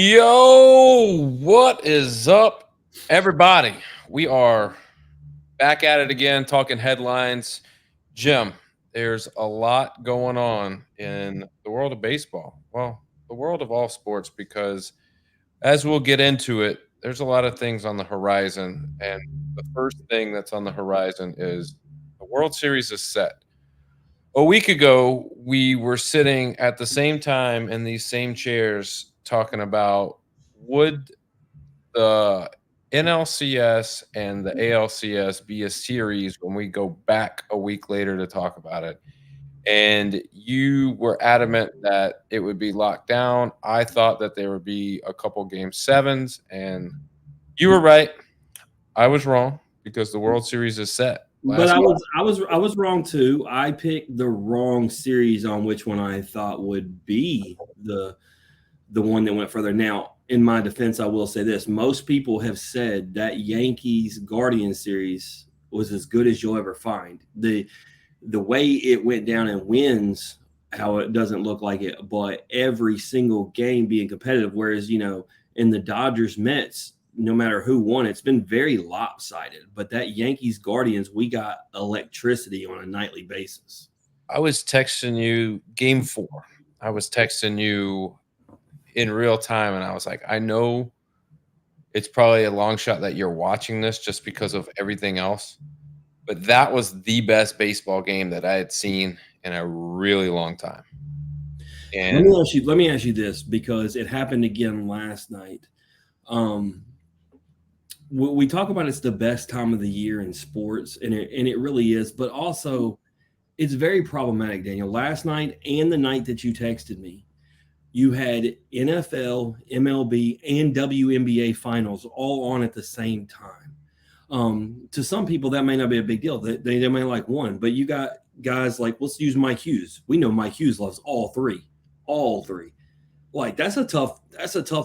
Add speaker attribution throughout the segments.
Speaker 1: Yo, what is up, everybody? We are back at it again, talking headlines. Jim, there's a lot going on in the world of baseball. Well, the world of all sports, because as we'll get into it, there's a lot of things on the horizon. And the first thing that's on the horizon is the World Series is set. A week ago, we were sitting at the same time in these same chairs talking about would the NLCS and the ALCS be a series when we go back a week later to talk about it. And you were adamant that it would be locked down. I thought that there would be a couple game sevens, and you were right. I was wrong because the World Series is set
Speaker 2: But
Speaker 1: last
Speaker 2: I
Speaker 1: month.
Speaker 2: was wrong too. I picked the wrong series on which one I thought would be the one that went further. Now, in my defense, I will say this: most people have said that Yankees Guardians series was as good as you'll ever find. The way it went down in wins, how it doesn't look like it, but every single game being competitive. Whereas in the Dodgers Mets, no matter who won, it's been very lopsided. But that Yankees Guardians, we got electricity on a nightly basis.
Speaker 1: I was texting you game four. I was texting you in real time, and I was like, I know it's probably a long shot that you're watching this just because of everything else. But that was the best baseball game that I had seen in a really long time. And
Speaker 2: Let me ask you this because it happened again last night. Um, we talk about it's the best time of the year in sports, and it really is. But also, it's very problematic, Daniel. Last night and the night that you texted me, you had NFL, MLB, and WNBA finals all on at the same time. To some people, that may not be a big deal. They may like one, but you got guys like, let's use Mike Hughes. We know Mike Hughes loves all three. Like that's a tough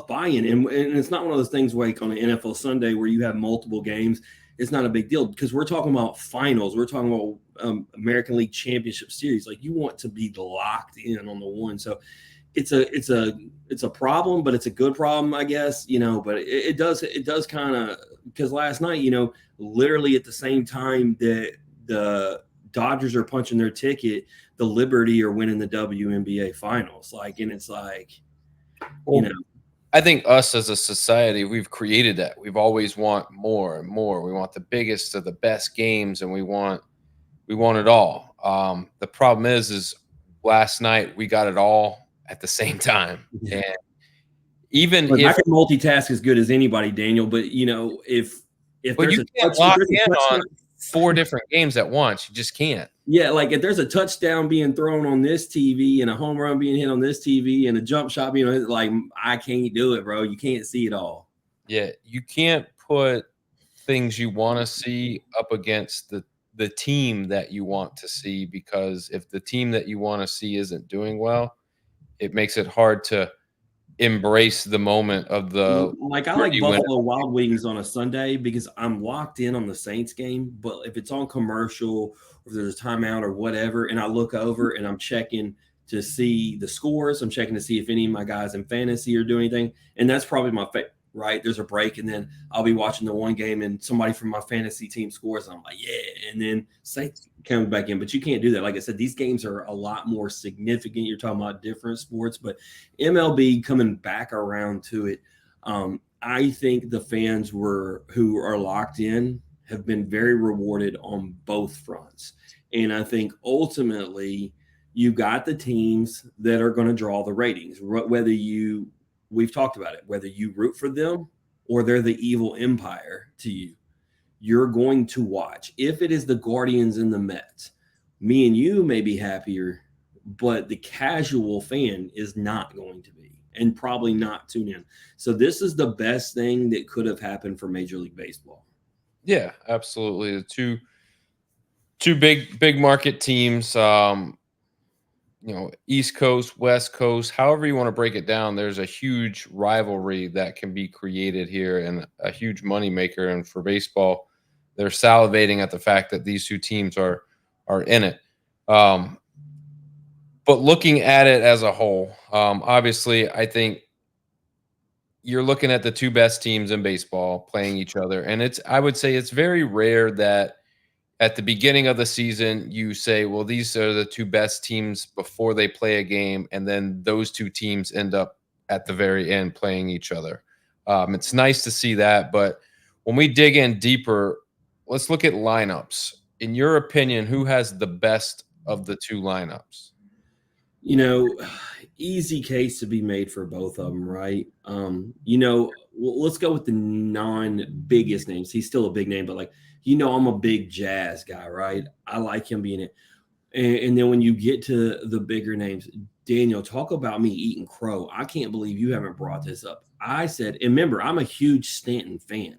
Speaker 2: buy-in, and it's not one of those things like on an NFL Sunday where you have multiple games. It's not a big deal because we're talking about finals. We're talking about American League Championship Series. Like you want to be locked in on the one. So it's a problem, but it's a good problem, I guess. But it does kind of because last night, literally at the same time that the Dodgers are punching their ticket, the Liberty are winning the WNBA finals. Like, and it's like, you
Speaker 1: well,
Speaker 2: know,
Speaker 1: I think us as a society, we've created that. We've always want more and more. We want the biggest of the best games, and we want it all. The problem is last night we got it all at the same time,
Speaker 2: yeah.
Speaker 1: and even
Speaker 2: Look, I
Speaker 1: if
Speaker 2: can multitask as good as anybody, Daniel. But if
Speaker 1: but
Speaker 2: there's
Speaker 1: you
Speaker 2: a
Speaker 1: can't lock in on
Speaker 2: touchdown,
Speaker 1: four different games at once. You just can't.
Speaker 2: yeah, like if there's a touchdown being thrown on this TV and a home run being hit on this TV and a jump shot being hit, like I can't do it, bro. You can't see it all.
Speaker 1: Yeah, you can't put things you want to see up against the team that you want to see, because if the team that you want to see isn't doing well, it makes it hard to embrace the moment of the
Speaker 2: Like I like
Speaker 1: Liberty win.
Speaker 2: Buffalo Wild Wings on a Sunday because I'm locked in on the Saints game. But if it's on commercial or if there's a timeout or whatever, and I look over and I'm checking to see the scores, I'm checking to see if any of my guys in fantasy are doing anything, and that's probably my favorite. Right, there's a break, and then I'll be watching the one game, and somebody from my fantasy team scores, and I'm like, yeah, and then Saints comes back in. But you can't do that. Like I said, these games are a lot more significant. You're talking about different sports, but MLB coming back around to it, I think the fans who are locked in have been very rewarded on both fronts. And I think ultimately you got the teams that are going to draw the ratings, whether we've talked about it, whether you root for them or they're the evil empire to you, you're going to watch. If it is the Guardians and the Mets, me and you may be happier, but the casual fan is not going to be and probably not tune in. So this is the best thing that could have happened for Major League Baseball.
Speaker 1: Yeah, absolutely. The two big market teams, East Coast, West Coast, however you want to break it down, there's a huge rivalry that can be created here and a huge moneymaker. And for baseball, they're salivating at the fact that these two teams are in it. Um, but looking at it as a whole, obviously, I think you're looking at the two best teams in baseball playing each other, and I would say it's very rare that at the beginning of the season you say, well, these are the two best teams before they play a game, and then those two teams end up at the very end playing each other. It's nice to see that, but when we dig in deeper, let's look at lineups. In your opinion, who has the best of the two lineups?
Speaker 2: You know, easy case to be made for both of them, right? Let's go with the non-biggest names. He's still a big name, but I'm a big Jazz guy, right? I like him being it. And then when you get to the bigger names, Daniel, talk about me eating crow. I can't believe you haven't brought this up. I said, and remember, I'm a huge Stanton fan.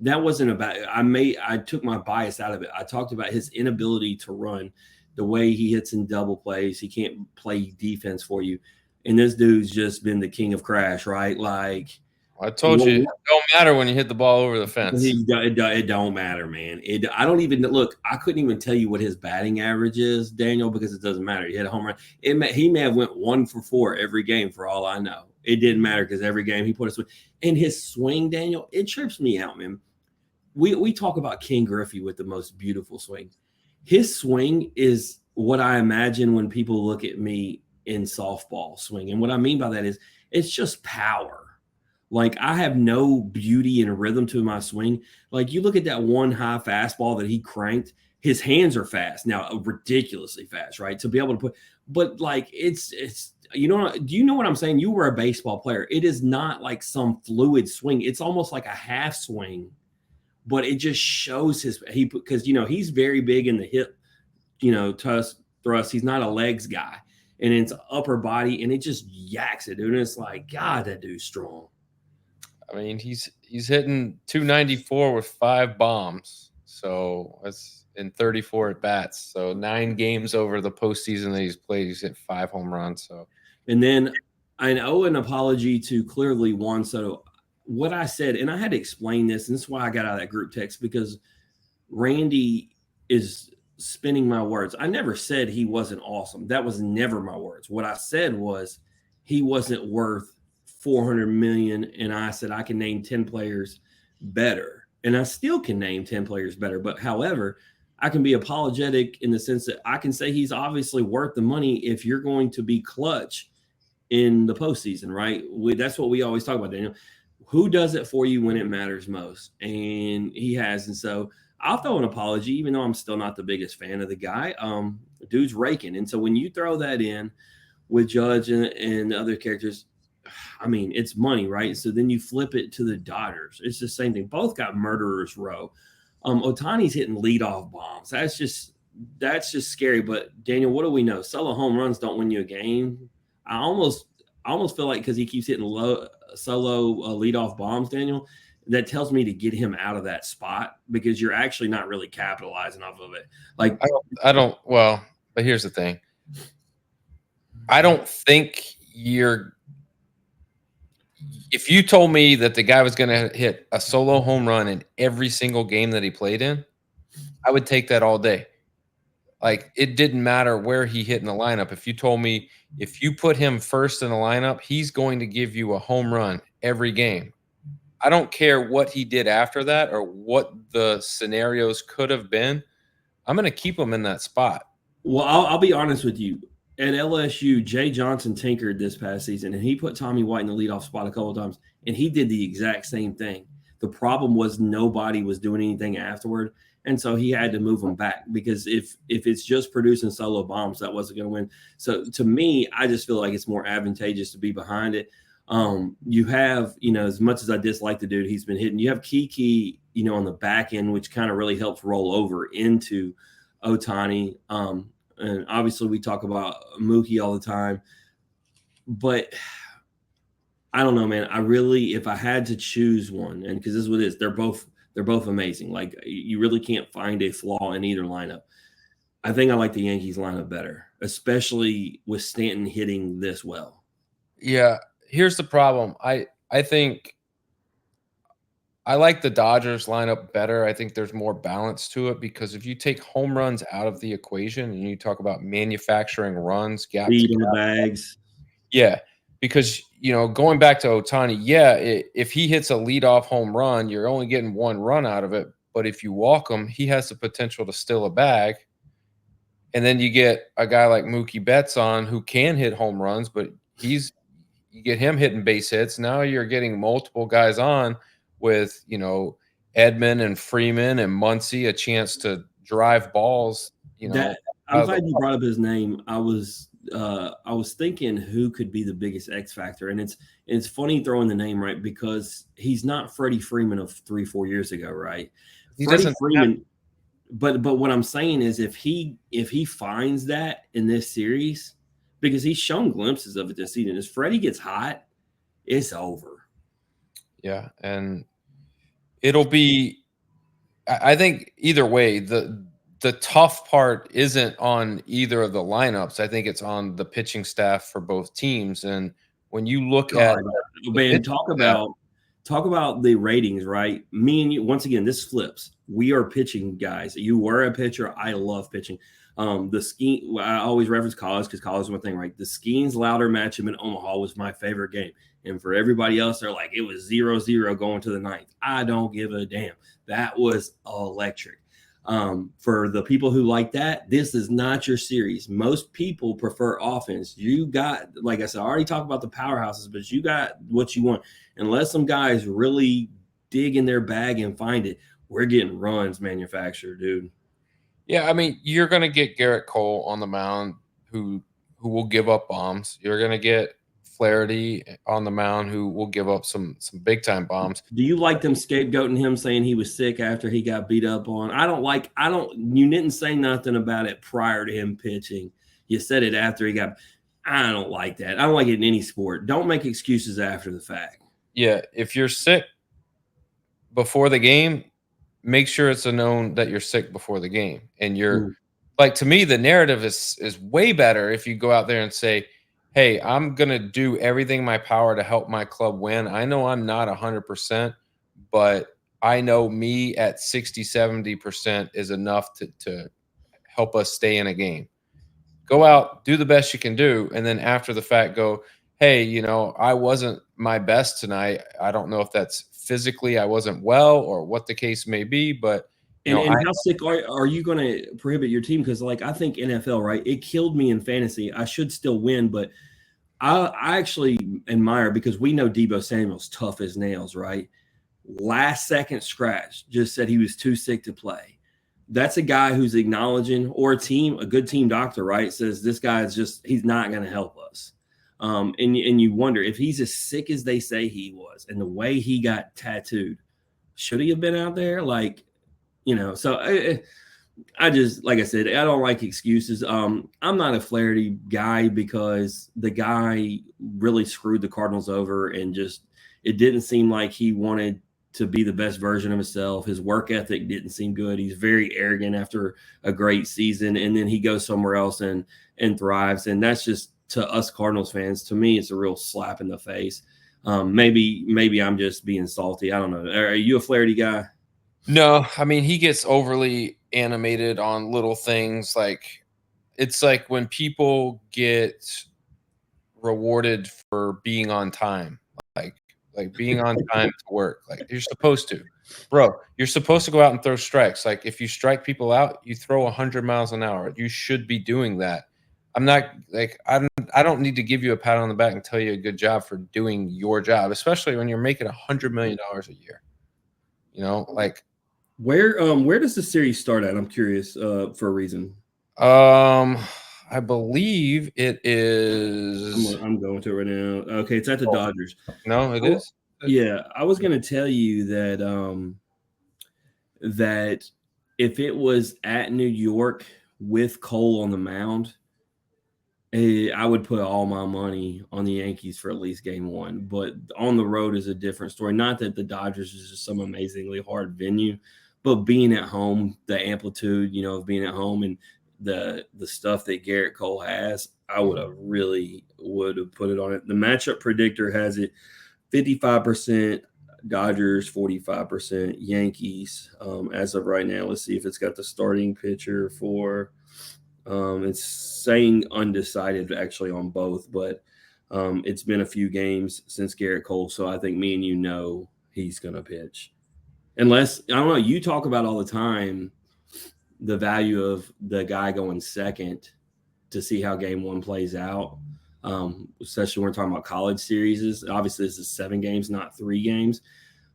Speaker 2: That wasn't about I took my bias out of it. I talked about his inability to run, the way he hits in double plays. He can't play defense for you. And this dude's just been the king of crash, right? Like,
Speaker 1: I told you, it don't matter when you hit the ball over the fence.
Speaker 2: It don't matter, man. I don't even look. I couldn't even tell you what his batting average is, Daniel, because it doesn't matter. He hit a home run. He may have went 1 for 4 every game for all I know. It didn't matter because every game he put a swing. And his swing, Daniel, it trips me out, man. We talk about King Griffey with the most beautiful swing. His swing is what I imagine when people look at me in softball swing. And what I mean by that is it's just power. Like, I have no beauty and rhythm to my swing. Like, you look at that one high fastball that he cranked, his hands are fast now, ridiculously fast, right? To be able to put, but like, it's, do you know what I'm saying? You were a baseball player. It is not like some fluid swing. It's almost like a half swing, but it just shows because, he's very big in the hip, thrust. He's not a legs guy, and it's upper body, and it just yaks it, dude. And it's like, God, that dude's strong.
Speaker 1: I mean, he's hitting 294 with 5 bombs. So that's in 34 at bats. So 9 games over the postseason that he's played, he's hit 5 home runs. So,
Speaker 2: and then I owe an apology to clearly Juan Soto. What I said, and I had to explain this, and this is why I got out of that group text, because Randy is spinning my words. I never said he wasn't awesome. That was never my words. What I said was he wasn't worth 400 million, and I said I can name 10 players better, and I still can name 10 players better. But however, I can be apologetic in the sense that I can say he's obviously worth the money if you're going to be clutch in the postseason, right? That's what we always talk about, Daniel. Who does it for you when it matters most? And he has. And so I'll throw an apology, even though I'm still not the biggest fan of the guy. Dude's raking. And so when you throw that in with Judge and other characters, I mean, it's money, right? So then you flip it to the Dodgers. It's the same thing. Both got murderers row. Otani's hitting leadoff bombs. That's just scary. But Daniel, what do we know? Solo home runs don't win you a game. I almost feel like because he keeps hitting solo leadoff bombs, Daniel, that tells me to get him out of that spot because you're actually not really capitalizing off of it. Like,
Speaker 1: I don't. Well, but here's the thing. I don't think if you told me that the guy was going to hit a solo home run in every single game that he played in, I would take that all day. Like, it didn't matter where he hit in the lineup. If you told me if you put him first in the lineup, he's going to give you a home run every game. I don't care what he did after that or what the scenarios could have been. I'm going to keep him in that spot.
Speaker 2: Well, I'll be honest with you. At LSU, Jay Johnson tinkered this past season, and he put Tommy White in the leadoff spot a couple of times, and he did the exact same thing. The problem was nobody was doing anything afterward, and so he had to move them back because if it's just producing solo bombs, that wasn't going to win. So to me, I just feel like it's more advantageous to be behind it. You have, as much as I dislike the dude, he's been hitting. You have Kiki, on the back end, which kind of really helps roll over into Otani. And obviously we talk about Mookie all the time, but I don't know, man. If I had to choose one, and because this is what it is, they're both amazing. Like, you really can't find a flaw in either lineup. I think I like the Yankees lineup better, especially with Stanton hitting this well.
Speaker 1: Yeah. Here's the problem. I think I like the Dodgers lineup better. I think there's more balance to it because if you take home runs out of the equation and you talk about manufacturing runs,
Speaker 2: Speed in the bags.
Speaker 1: Yeah, because going back to Ohtani, yeah, if he hits a leadoff home run, you're only getting one run out of it. But if you walk him, he has the potential to steal a bag. And then you get a guy like Mookie Betts on who can hit home runs, but you get him hitting base hits. Now you're getting multiple guys on with, Edman and Freeman and Muncy a chance to drive balls,
Speaker 2: That I'm glad you brought up his name. I was thinking who could be the biggest X factor, and it's funny throwing the name right because he's not Freddie Freeman of 3-4 years ago, right? Freddie Freeman. But what I'm saying is if he finds that in this series, because he's shown glimpses of it this season, as Freddie gets hot, it's over.
Speaker 1: Yeah, and it'll be. I think either way, the tough part isn't on either of the lineups. I think it's on the pitching staff for both teams. And when you look at
Speaker 2: talk about the ratings, right? Me and you, once again, this flips. We are pitching guys. You were a pitcher. I love pitching. The ski. I always reference college because college is one thing, right? The Skeens Louder matchup in Omaha was my favorite game. And for everybody else, they're like, it was 0-0 going to the ninth. I don't give a damn. That was electric. For the people who like that, this is not your series. Most people prefer offense. You got, like I said, I already talked about the powerhouses, but you got what you want. Unless some guys really dig in their bag and find it, we're getting runs manufactured, dude.
Speaker 1: Yeah, I mean, you're going to get Garrett Cole on the mound who will give up bombs. You're going to get Flaherty on the mound who will give up some big time bombs.
Speaker 2: Do you like them scapegoating him saying he was sick after he got beat up on? You didn't say nothing about it prior to him pitching. You said it after he got. I don't like that. I don't like it in any sport. Don't make excuses after the fact.
Speaker 1: Yeah, if you're sick before the game, make sure it's known that you're sick before the game. And you're like, to me, the narrative is way better if you go out there and say, hey, I'm going to do everything in my power to help my club win. I know I'm not 100%, but I know me at 60, 70% is enough to help us stay in a game. Go out, do the best you can do, and then after the fact go, hey, I wasn't my best tonight. I don't know if that's physically I wasn't well or what the case may be, but
Speaker 2: and how sick are you going to prohibit your team? Because I think NFL, right? It killed me in fantasy. I should still win, but I actually admire because we know Deebo Samuel's tough as nails, right? Last second scratch, just said he was too sick to play. That's a guy who's acknowledging, or a good team doctor, right? Says this guy is he's not going to help us. And you wonder if he's as sick as they say he was, and the way he got tattooed, should he have been out there? So I just, like I said, I don't like excuses. I'm not a Flaherty guy because the guy really screwed the Cardinals over, and it didn't seem like he wanted to be the best version of himself. His work ethic didn't seem good. He's very arrogant after a great season, and then he goes somewhere else and thrives. And that's just, to us Cardinals fans, to me, it's a real slap in the face. Maybe I'm just being salty. I don't know. Are you a Flaherty guy?
Speaker 1: No, I mean, he gets overly animated on little things. It's like when people get rewarded for being on time, like being on time to work. Like you're supposed to, bro. You're supposed to go out and throw strikes. Like if you strike people out, you throw 100 miles an hour. You should be doing that. I'm not like I don't need to give you a pat on the back and tell you a good job for doing your job, especially when you're making $100 million a year.
Speaker 2: Where does the series start at? I'm curious for a reason.
Speaker 1: I believe it is.
Speaker 2: I'm going to it right now. Okay, it's at the Dodgers.
Speaker 1: No, it is.
Speaker 2: Yeah, I was going to tell you that that if it was at New York with Cole on the mound, I would put all my money on the Yankees for at least game one. But on the road is a different story. Not that the Dodgers is just some amazingly hard venue, but being at home, the amplitude, of being at home and the stuff that Garrett Cole has, I would have put it on it. The matchup predictor has it 55% Dodgers, 45% Yankees. As of right now, let's see if it's got the starting pitcher for. It's saying undecided actually on both, but It's been a few games since Garrett Cole, so I think me and you know he's going to pitch. Unless, I don't know, you talk about all the time the value of the guy going second to see how game one plays out, especially when we're talking about college series. Obviously, this is 7 games, not 3 games.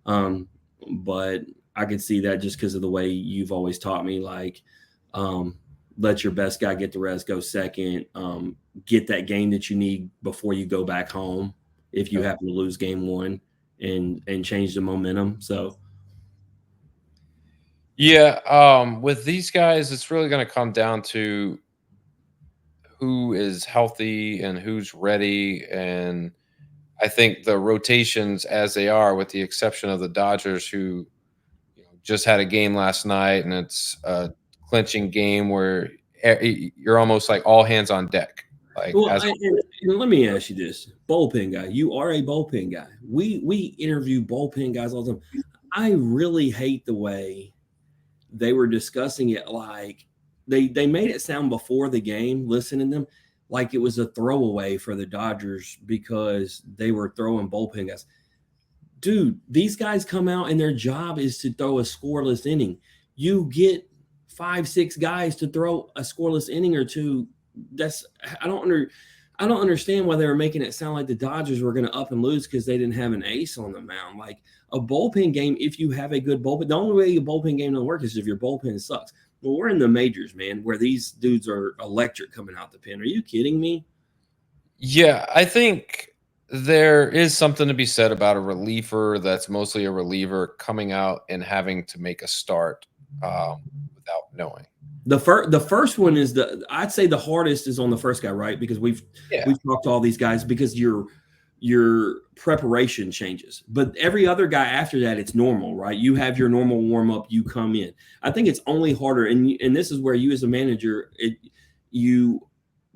Speaker 2: But I could see that just because of the way you've always taught me, like, let your best guy get the rest, go second, get that game that you need before you go back home if you happen to lose game one, and change the momentum. So
Speaker 1: Yeah, with these guys, it's really going to come down to who is healthy and who's ready. And I think the rotations, as they are, with the exception of the Dodgers, who just had a game last night, and it's a clinching game where you're almost like all hands on deck. Like,
Speaker 2: well, and let me ask you this, bullpen guy. You are a bullpen guy. We interview bullpen guys all the time. I really hate the way they were discussing it. Like they made it sound before the game, listening to them, like it was a throwaway for the Dodgers because they were throwing bullpen guys. Dude, these guys come out and their job is to throw a scoreless inning. You get 5-6 guys to throw a scoreless inning or two. I don't understand why they were making it sound like the Dodgers were going to up and lose because they didn't have an ace on the mound. Like a bullpen game, if you have a good bullpen, the only way a bullpen game doesn't work is if your bullpen sucks. Well, we're in the majors, man, where these dudes are electric coming out the pen. Are you kidding me?
Speaker 1: Yeah, I think there is something to be said about a reliever that's mostly a reliever coming out and having to make a start without knowing.
Speaker 2: The first one is I'd say the hardest is on the first guy, right? Because we've talked to all these guys because your preparation changes. But every other guy after that, it's normal, right? You have your normal warm up, you come in. I think it's only harder, and this is where you as a manager, you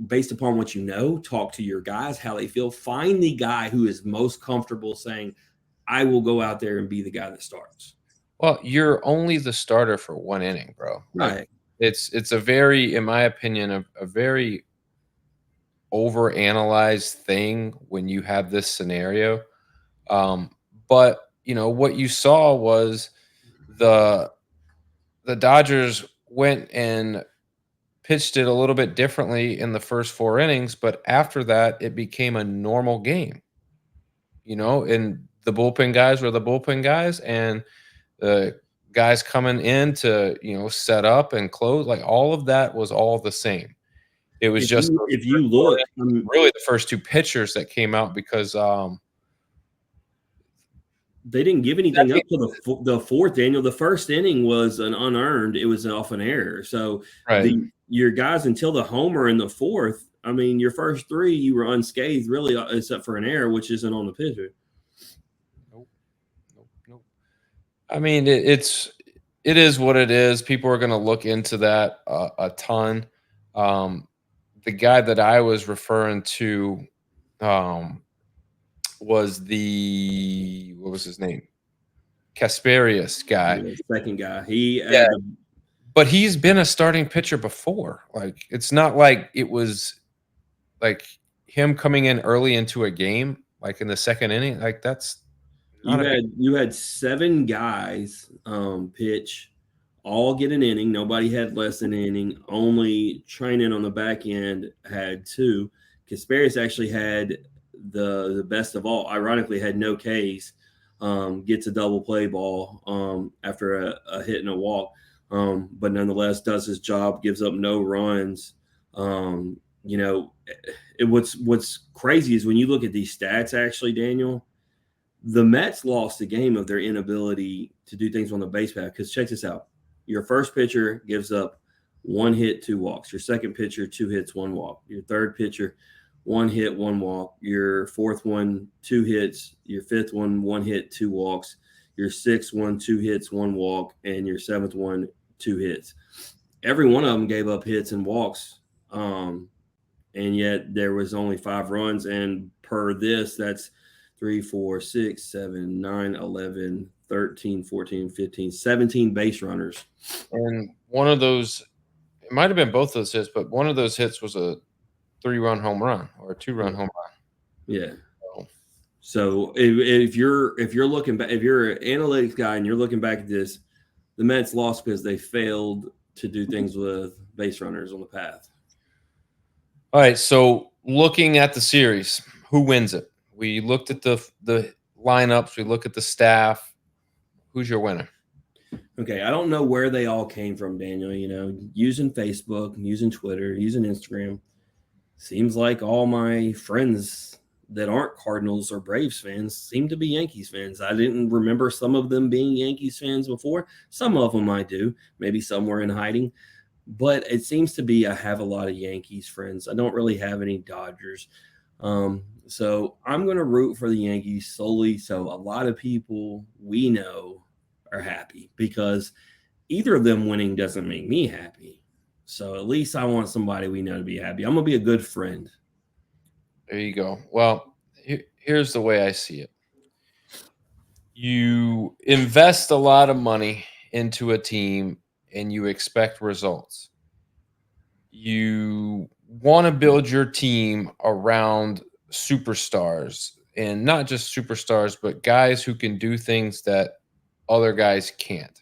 Speaker 2: based upon what you know, talk to your guys, how they feel, find the guy who is most comfortable saying, I will go out there and be the guy that starts.
Speaker 1: Well, you're only the starter for 1 inning, bro.
Speaker 2: Right.
Speaker 1: Like, it's a very, in my opinion, a very overanalyzed thing when you have this scenario. But what you saw was the Dodgers went and pitched it a little bit differently in the first 4 innings, but after that, it became a normal game. And the bullpen guys were the bullpen guys, and the guys coming in to set up and close, like all of that was all the same. It was
Speaker 2: if you look,
Speaker 1: really the first 2 pitchers that came out because
Speaker 2: they didn't give anything up to the fourth, Daniel. The first inning was an unearned. It was off an error. So
Speaker 1: right.
Speaker 2: Your guys until the homer in the fourth, I mean, your first 3, you were unscathed, really, except for an error, which isn't on the pitcher.
Speaker 1: Nope. I mean, it is what it is. People are going to look into that a ton. The guy that I was referring to was what was his name? Kasperius guy.
Speaker 2: Yeah, second guy.
Speaker 1: But he's been a starting pitcher before. Like, it's not like it was like him coming in early into a game, like in the second inning. Like, that's
Speaker 2: you had 7 guys pitch, all get an inning. Nobody had less than an inning. Only Training on the back end had 2. Kasperius actually had the best of all. Ironically, had no Ks. Gets a double play ball after a hit and a walk. But nonetheless does his job, gives up no runs. What's crazy is when you look at these stats, actually, Daniel, the Mets lost the game of their inability to do things on the base path. Because check this out. Your first pitcher gives up 1 hit, 2 walks. Your second pitcher, 2 hits, 1 walk. Your third pitcher, 1 hit, 1 walk. Your fourth one, 2 hits. Your fifth one, 1 hit, 2 walks. Your sixth one, 2 hits, 1 walk. And your seventh one, 2 hits. Every one of them gave up hits and walks. And yet there was only 5 runs. And per this, that's 3, 4, 6, 7, 9, 11, 13, 14, 15, 17 base runners.
Speaker 1: And one of those, it might have been both those hits, but one of those hits was a 3-run home run or a 2-run home run.
Speaker 2: Yeah.
Speaker 1: So,
Speaker 2: So if you're looking back, if you're an analytics guy and you're looking back at this, the Mets lost because they failed to do things with base runners on the path.
Speaker 1: all right. So looking at the series, who wins it? We looked at the lineups. We look at the staff. Who's your winner?
Speaker 2: Okay, I don't know where they all came from, Daniel. You know, using Facebook, using Twitter, using Instagram. Seems like all my friends that aren't Cardinals or Braves fans seem to be Yankees fans. I didn't remember some of them being Yankees fans before. Some of them I do. Maybe some were in hiding. But it seems to be I have a lot of Yankees friends. I don't really have any Dodgers. So I'm going to root for the Yankees solely so a lot of people we know are happy because either of them winning doesn't make me happy. So at least I want somebody we know to be happy. I'm going to be a good friend.
Speaker 1: There you go. Well, here's the way I see it. You invest a lot of money into a team and you expect results. You want to build your team around superstars, and not just superstars, but guys who can do things that other guys can't.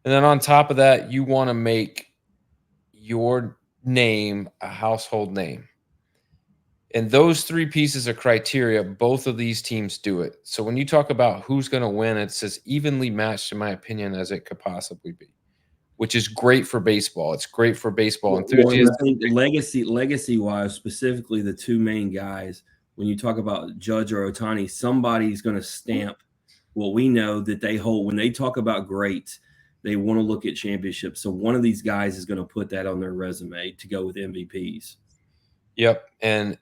Speaker 1: And then on top of that, you want to make your name a household name. And those three pieces of criteria, both of these teams do it. So when you talk about who's going to win, it's as evenly matched, in my opinion, as it could possibly be, which is great for baseball. It's great for baseball
Speaker 2: Well, and I
Speaker 1: enthusiasts.
Speaker 2: think legacy wise, specifically the two main guys, when you talk about Judge or Otani, somebody's going to stamp what we know that they hold. When they talk about greats, they want to look at championships. So one of these guys is going to put that on their resume to go with MVPs.
Speaker 1: Yep. And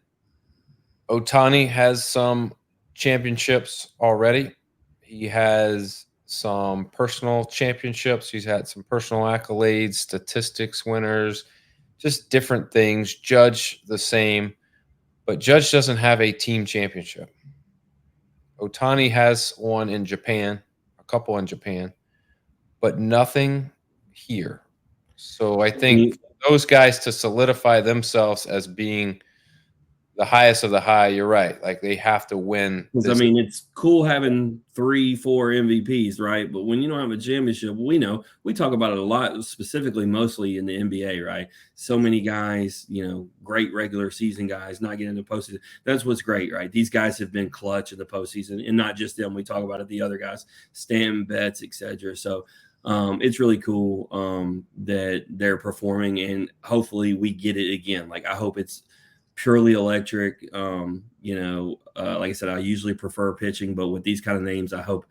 Speaker 1: Otani has some championships already. He has some personal championships. He's had some personal accolades, statistics winners, just different things. Judge the same, but Judge doesn't have a team championship. Otani has one in Japan, a couple in Japan, but nothing here. So I
Speaker 2: And
Speaker 1: think
Speaker 2: you,
Speaker 1: for those guys to solidify themselves as being the highest of the high, you're right. Like they have to win
Speaker 2: Because I
Speaker 1: this.
Speaker 2: mean, it's cool having 3, 4 MVPs, right? But when you don't have a championship, we know we talk about it a lot, specifically mostly in the NBA, right? So many guys, great regular season guys not getting the postseason. That's what's great, right? These guys have been clutch in the postseason, and not just them. We talk about it, the other guys, Stan, Betts, etc. So it's really cool that they're performing, and hopefully we get it again. Like I hope it's purely electric. Like I said, I usually prefer pitching, but with these kind of names, I hope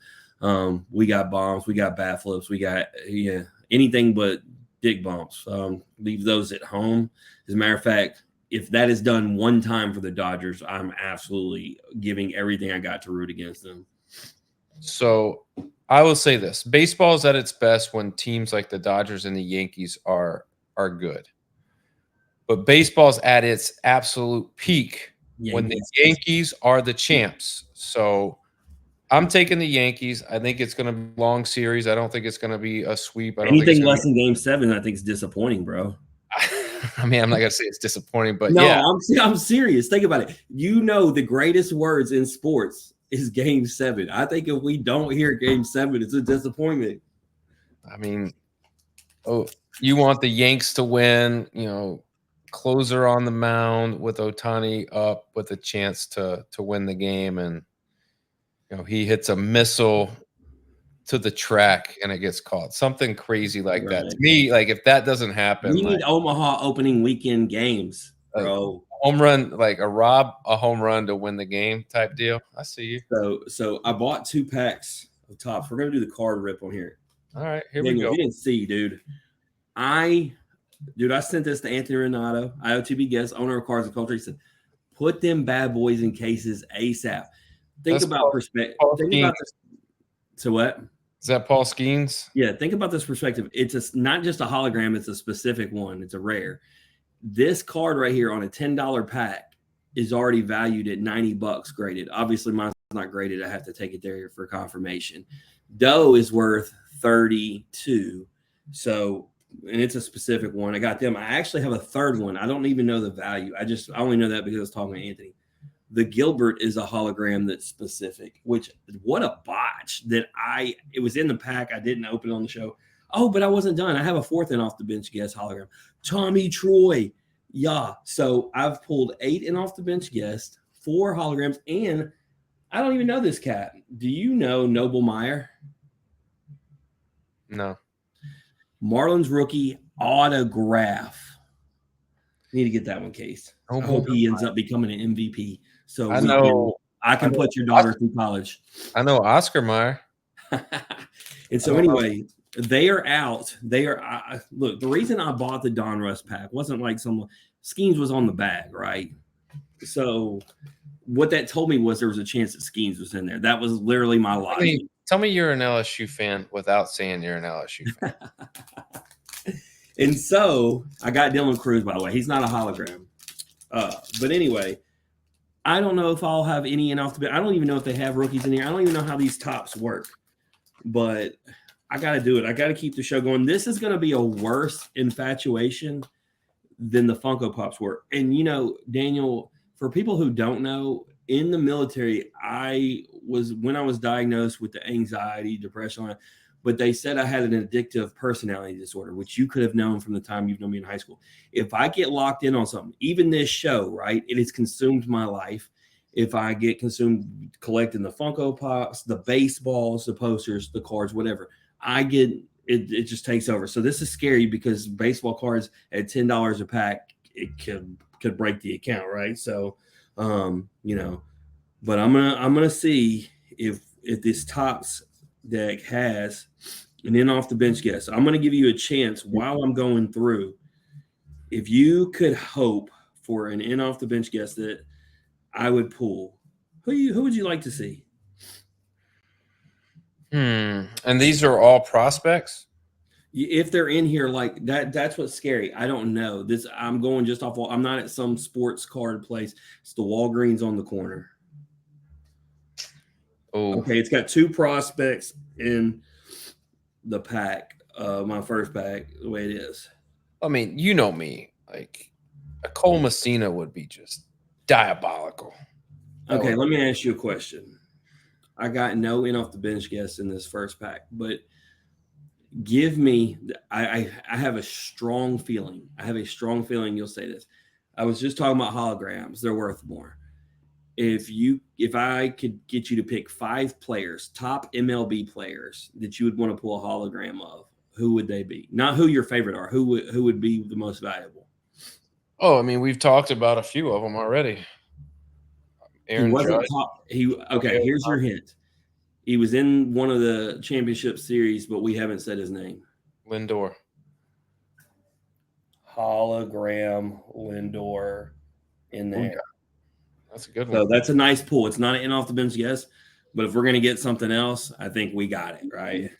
Speaker 2: we got bombs, we got bat flips, we got anything but dick bumps. Leave those at home. As a matter of fact, if that is done one time for the Dodgers, I'm absolutely giving everything I got to root against them.
Speaker 1: So I will say this: baseball is at its best when teams like the Dodgers and the Yankees are good. But baseball's at its absolute peak when the Yankees are the champs. So I'm taking the Yankees. I think it's going to be a long series. I don't think it's going to be a sweep. I don't think it's
Speaker 2: Anything
Speaker 1: going
Speaker 2: less than Game 7, I think is disappointing, bro.
Speaker 1: I mean, I'm not going to say it's disappointing, but
Speaker 2: No,
Speaker 1: yeah.
Speaker 2: I'm serious. Think about it. The greatest words in sports is Game 7. I think if we don't hear Game 7, it's a disappointment.
Speaker 1: I mean, you want the Yanks to win, closer on the mound with Otani up with a chance to win the game, and he hits a missile to the track and it gets caught. Something crazy like that. To me, like if that doesn't happen,
Speaker 2: We
Speaker 1: like
Speaker 2: need Omaha opening weekend games, bro.
Speaker 1: home run, like a home run to win the game type deal. I see you.
Speaker 2: So I bought 2 packs of Topps. We're gonna do the card rip on here.
Speaker 1: All right, here
Speaker 2: Daniel,
Speaker 1: we go.
Speaker 2: you didn't see, dude. I sent this to Anthony Renato, IOTB guest, owner of Cards and Culture. He said, put them bad boys in cases ASAP. Think about perspective. Think about this. So what?
Speaker 1: Is that Paul Skeens?
Speaker 2: Yeah, think about this perspective. It's not just a hologram, it's a specific one. It's a rare. This card right here on a $10 pack is already valued at $90 graded. Obviously, mine's not graded. I have to take it there for confirmation. Doe is worth 32. So, and it's a specific one. I got them. I actually have a third one. I don't even know the value. I only know that because I was talking to Anthony. The Gilbert is a hologram that's specific, which what a botch that it was in the pack. I didn't open it on the show. Oh, but I wasn't done. I have a fourth in off the bench guest hologram. Tommy Troy. Yeah. So I've pulled 8 in off the bench guest, 4 holograms, and I don't even know this cat. Do you know Noble Meyer?
Speaker 1: No.
Speaker 2: Marlins rookie autograph. Need to get that one, Case. I hope he ends up becoming an MVP. So I can put your daughter through college.
Speaker 1: I know Oscar Meyer.
Speaker 2: And so anyway, they are out. They are look. The reason I bought the Donruss pack wasn't like Skeens was on the bag, right? So what that told me was there was a chance that Skeens was in there. That was literally my logic.
Speaker 1: Tell me you're an LSU fan without saying you're an LSU fan.
Speaker 2: And so I got Dylan Cruz, by the way. He's not a hologram. But anyway, I don't know if I'll have any in off the bench. I don't even know if they have rookies in here. I don't even know how these tops work. But I got to do it. I got to keep the show going. This is going to be a worse infatuation than the Funko Pops were. And, you know, Daniel, for people who don't know, in the military, when I was diagnosed with the anxiety, depression, but they said I had an addictive personality disorder, which you could have known from the time you've known me in high school. If I get locked in on something, even this show, right, it has consumed my life. If I get consumed collecting the Funko Pops, the baseballs, the posters, the cards, whatever, it just takes over. So this is scary because baseball cards at $10 a pack, it could break the account, right? So, you know, but I'm gonna see if this Topps deck has an in off the bench guest. I'm going to give you a chance while I'm going through. If you could hope for an in off the bench guest that I would pull, who would you like to see?
Speaker 1: And these are all prospects?
Speaker 2: If they're in here like that, that's what's scary. I don't know. I'm going just off. I'm not at some sports card place. It's the Walgreens on the corner.
Speaker 1: Oh,
Speaker 2: okay. It's got 2 prospects in the pack. My first pack, the way it is.
Speaker 1: I mean, you know me. Like a Cole Messina would be just diabolical.
Speaker 2: Okay, let me ask you a question. I got no in off the bench guests in this first pack, but give me. I have a strong feeling. You'll say this. I was just talking about holograms. They're worth more. If I could get you to pick 5 players, top MLB players that you would want to pull a hologram of, who would they be? Not who your favorite are. Who would be the most valuable?
Speaker 1: Oh, I mean, we've talked about a few of them already.
Speaker 2: Aaron Judge. Here's your hint. He was in one of the championship series, but we haven't said his name.
Speaker 1: Lindor.
Speaker 2: Hologram Lindor in there.
Speaker 1: Okay. That's a good one.
Speaker 2: So that's a nice pull. It's not an in off the bench guess, but if we're going to get something else, I think we got it, right?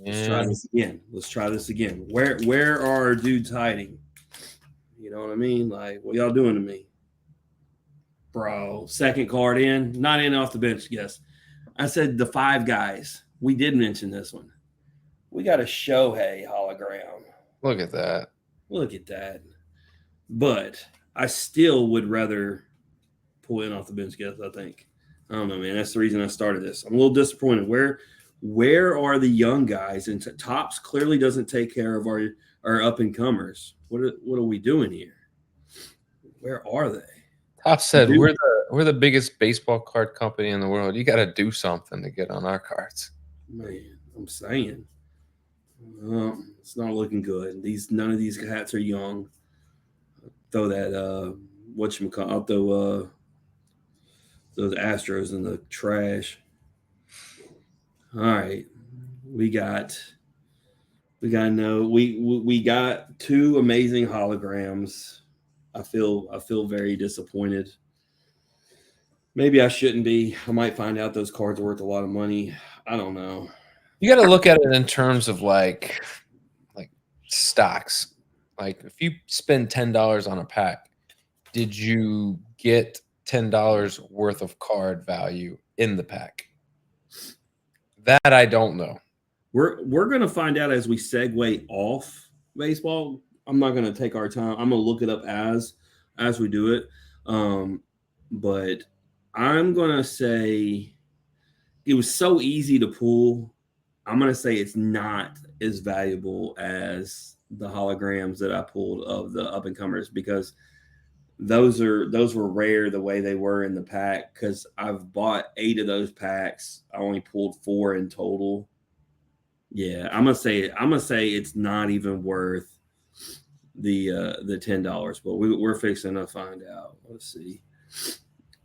Speaker 2: Let's try this again. Where are our dudes hiding? You know what I mean? Like, what y'all doing to me? Bro, second card in, not in off the bench guess. I said the 5 guys. We did mention this one. We got a Shohei hologram.
Speaker 1: Look at that.
Speaker 2: But I still would rather pull in off the bench guess, I think. I don't know, man. That's the reason I started this. I'm a little disappointed. Where are the young guys? And Topps clearly doesn't take care of our up-and-comers. What are we doing here? Where are they?
Speaker 1: Topps said, we're the biggest baseball card company in the world. You got to do something to get on our cards.
Speaker 2: Man, I'm saying. It's not looking good. None of these hats are young. Throw that I'll throw those Astros in the trash. All right. We got 2 amazing holograms. I feel very disappointed. Maybe I shouldn't be. I might find out those cards are worth a lot of money. I don't know.
Speaker 1: You got to look at it in terms of like stocks. Like if you spend $10 on a pack, did you get $10 worth of card value in the pack? That I don't know.
Speaker 2: We're going to find out as we segue off baseball. I'm not gonna take our time. I'm gonna look it up as we do it. But I'm gonna say it was so easy to pull. I'm gonna say it's not as valuable as the holograms that I pulled of the up and comers because those were rare the way they were in the pack. Because I've bought 8 of those packs. I only pulled 4 in total. Yeah, I'm gonna say it's not even worth the $10, but we're fixing to find out. Let's see.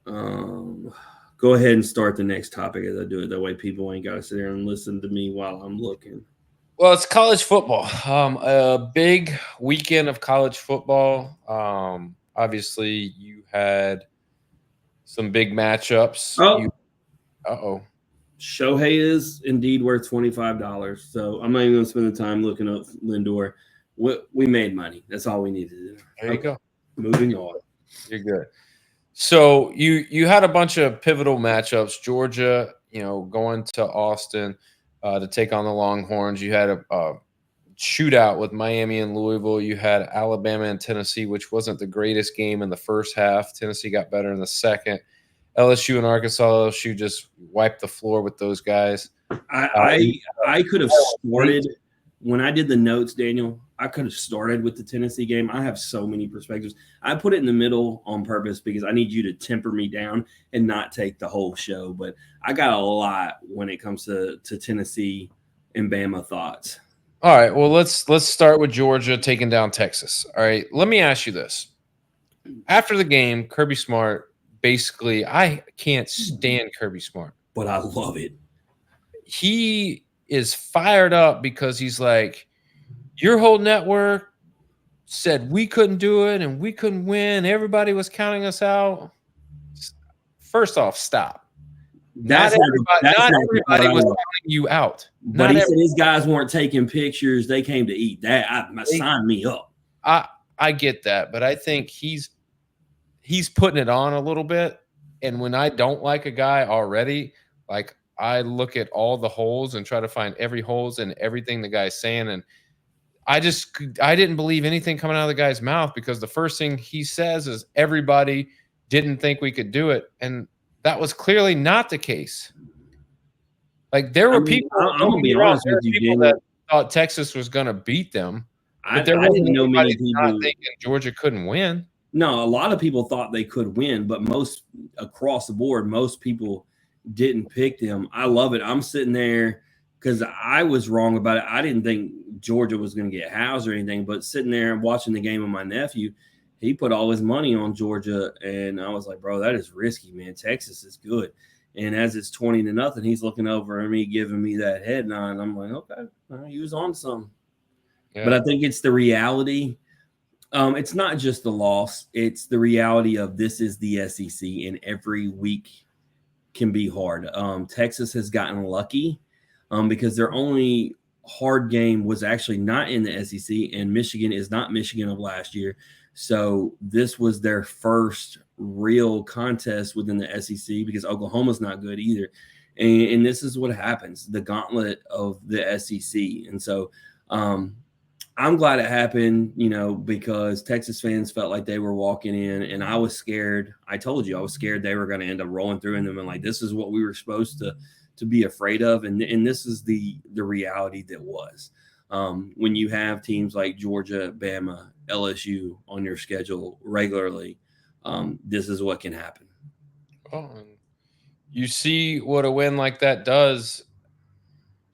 Speaker 2: Go ahead and start the next topic as I do it. That way people ain't got to sit there and listen to me while I'm looking.
Speaker 1: Well, it's college football. A big weekend of college football. Obviously, you had some big matchups.
Speaker 2: Oh,
Speaker 1: uh-oh.
Speaker 2: Shohei is indeed worth $25. So I'm not even going to spend the time looking up Lindor. We made money. That's all we needed to do.
Speaker 1: There you go.
Speaker 2: Moving on.
Speaker 1: You're good. So you had a bunch of pivotal matchups. Georgia, going to Austin to take on the Longhorns. You had a shootout with Miami and Louisville. You had Alabama and Tennessee, which wasn't the greatest game in the first half. Tennessee got better in the second. LSU and Arkansas. LSU just wiped the floor with those guys.
Speaker 2: I could have started when I did the notes, Daniel. I could have started with the Tennessee game. I have so many perspectives. I put it in the middle on purpose because I need you to temper me down and not take the whole show. But I got a lot when it comes to Tennessee and Bama thoughts.
Speaker 1: All right. Well, let's start with Georgia taking down Texas. All right. Let me ask you this. After the game, Kirby Smart, basically, I can't stand Kirby Smart.
Speaker 2: But I love it.
Speaker 1: He is fired up because he's like, your whole network said we couldn't do it and we couldn't win. Everybody was counting us out. First off, stop. Not everybody was counting you out.
Speaker 2: But he said his guys weren't taking pictures. They came to eat. Sign me up.
Speaker 1: I get that, but I think he's putting it on a little bit. And when I don't like a guy already, like I look at all the holes and try to find every holes in everything the guy's saying. And I didn't believe anything coming out of the guy's mouth because the first thing he says is everybody didn't think we could do it. And that was clearly not the case. Like there were people,
Speaker 2: I'm gonna be honest with you,
Speaker 1: people that thought Texas was going to beat them. But there
Speaker 2: didn't know many people
Speaker 1: thinking Georgia couldn't win.
Speaker 2: No, a lot of people thought they could win, but most across the board, most people didn't pick them. I love it. I'm sitting there because I was wrong about it. I didn't think Georgia was going to get housed or anything, but sitting there and watching the game with my nephew, he put all his money on Georgia, and I was like, bro, that is risky, man. Texas is good. And as it's 20-0, he's looking over at me, giving me that head nod. I'm like, okay, he was on something. Yeah. But I think it's the reality. It's not just the loss. It's the reality of this is the SEC, and every week can be hard. Texas has gotten lucky because their only hard game was actually not in the SEC, and Michigan is not Michigan of last year. So this was their first real contest within the SEC because Oklahoma's not good either. And this is what happens, the gauntlet of the SEC. And so I'm glad it happened, because Texas fans felt like they were walking in, and I was scared. I told you I was scared they were going to end up rolling through in them, and like this is what we were supposed to be afraid of, and this is the reality that was. When you have teams like Georgia, Bama, LSU on your schedule regularly, this is what can happen.
Speaker 1: Oh, you see what a win like that does.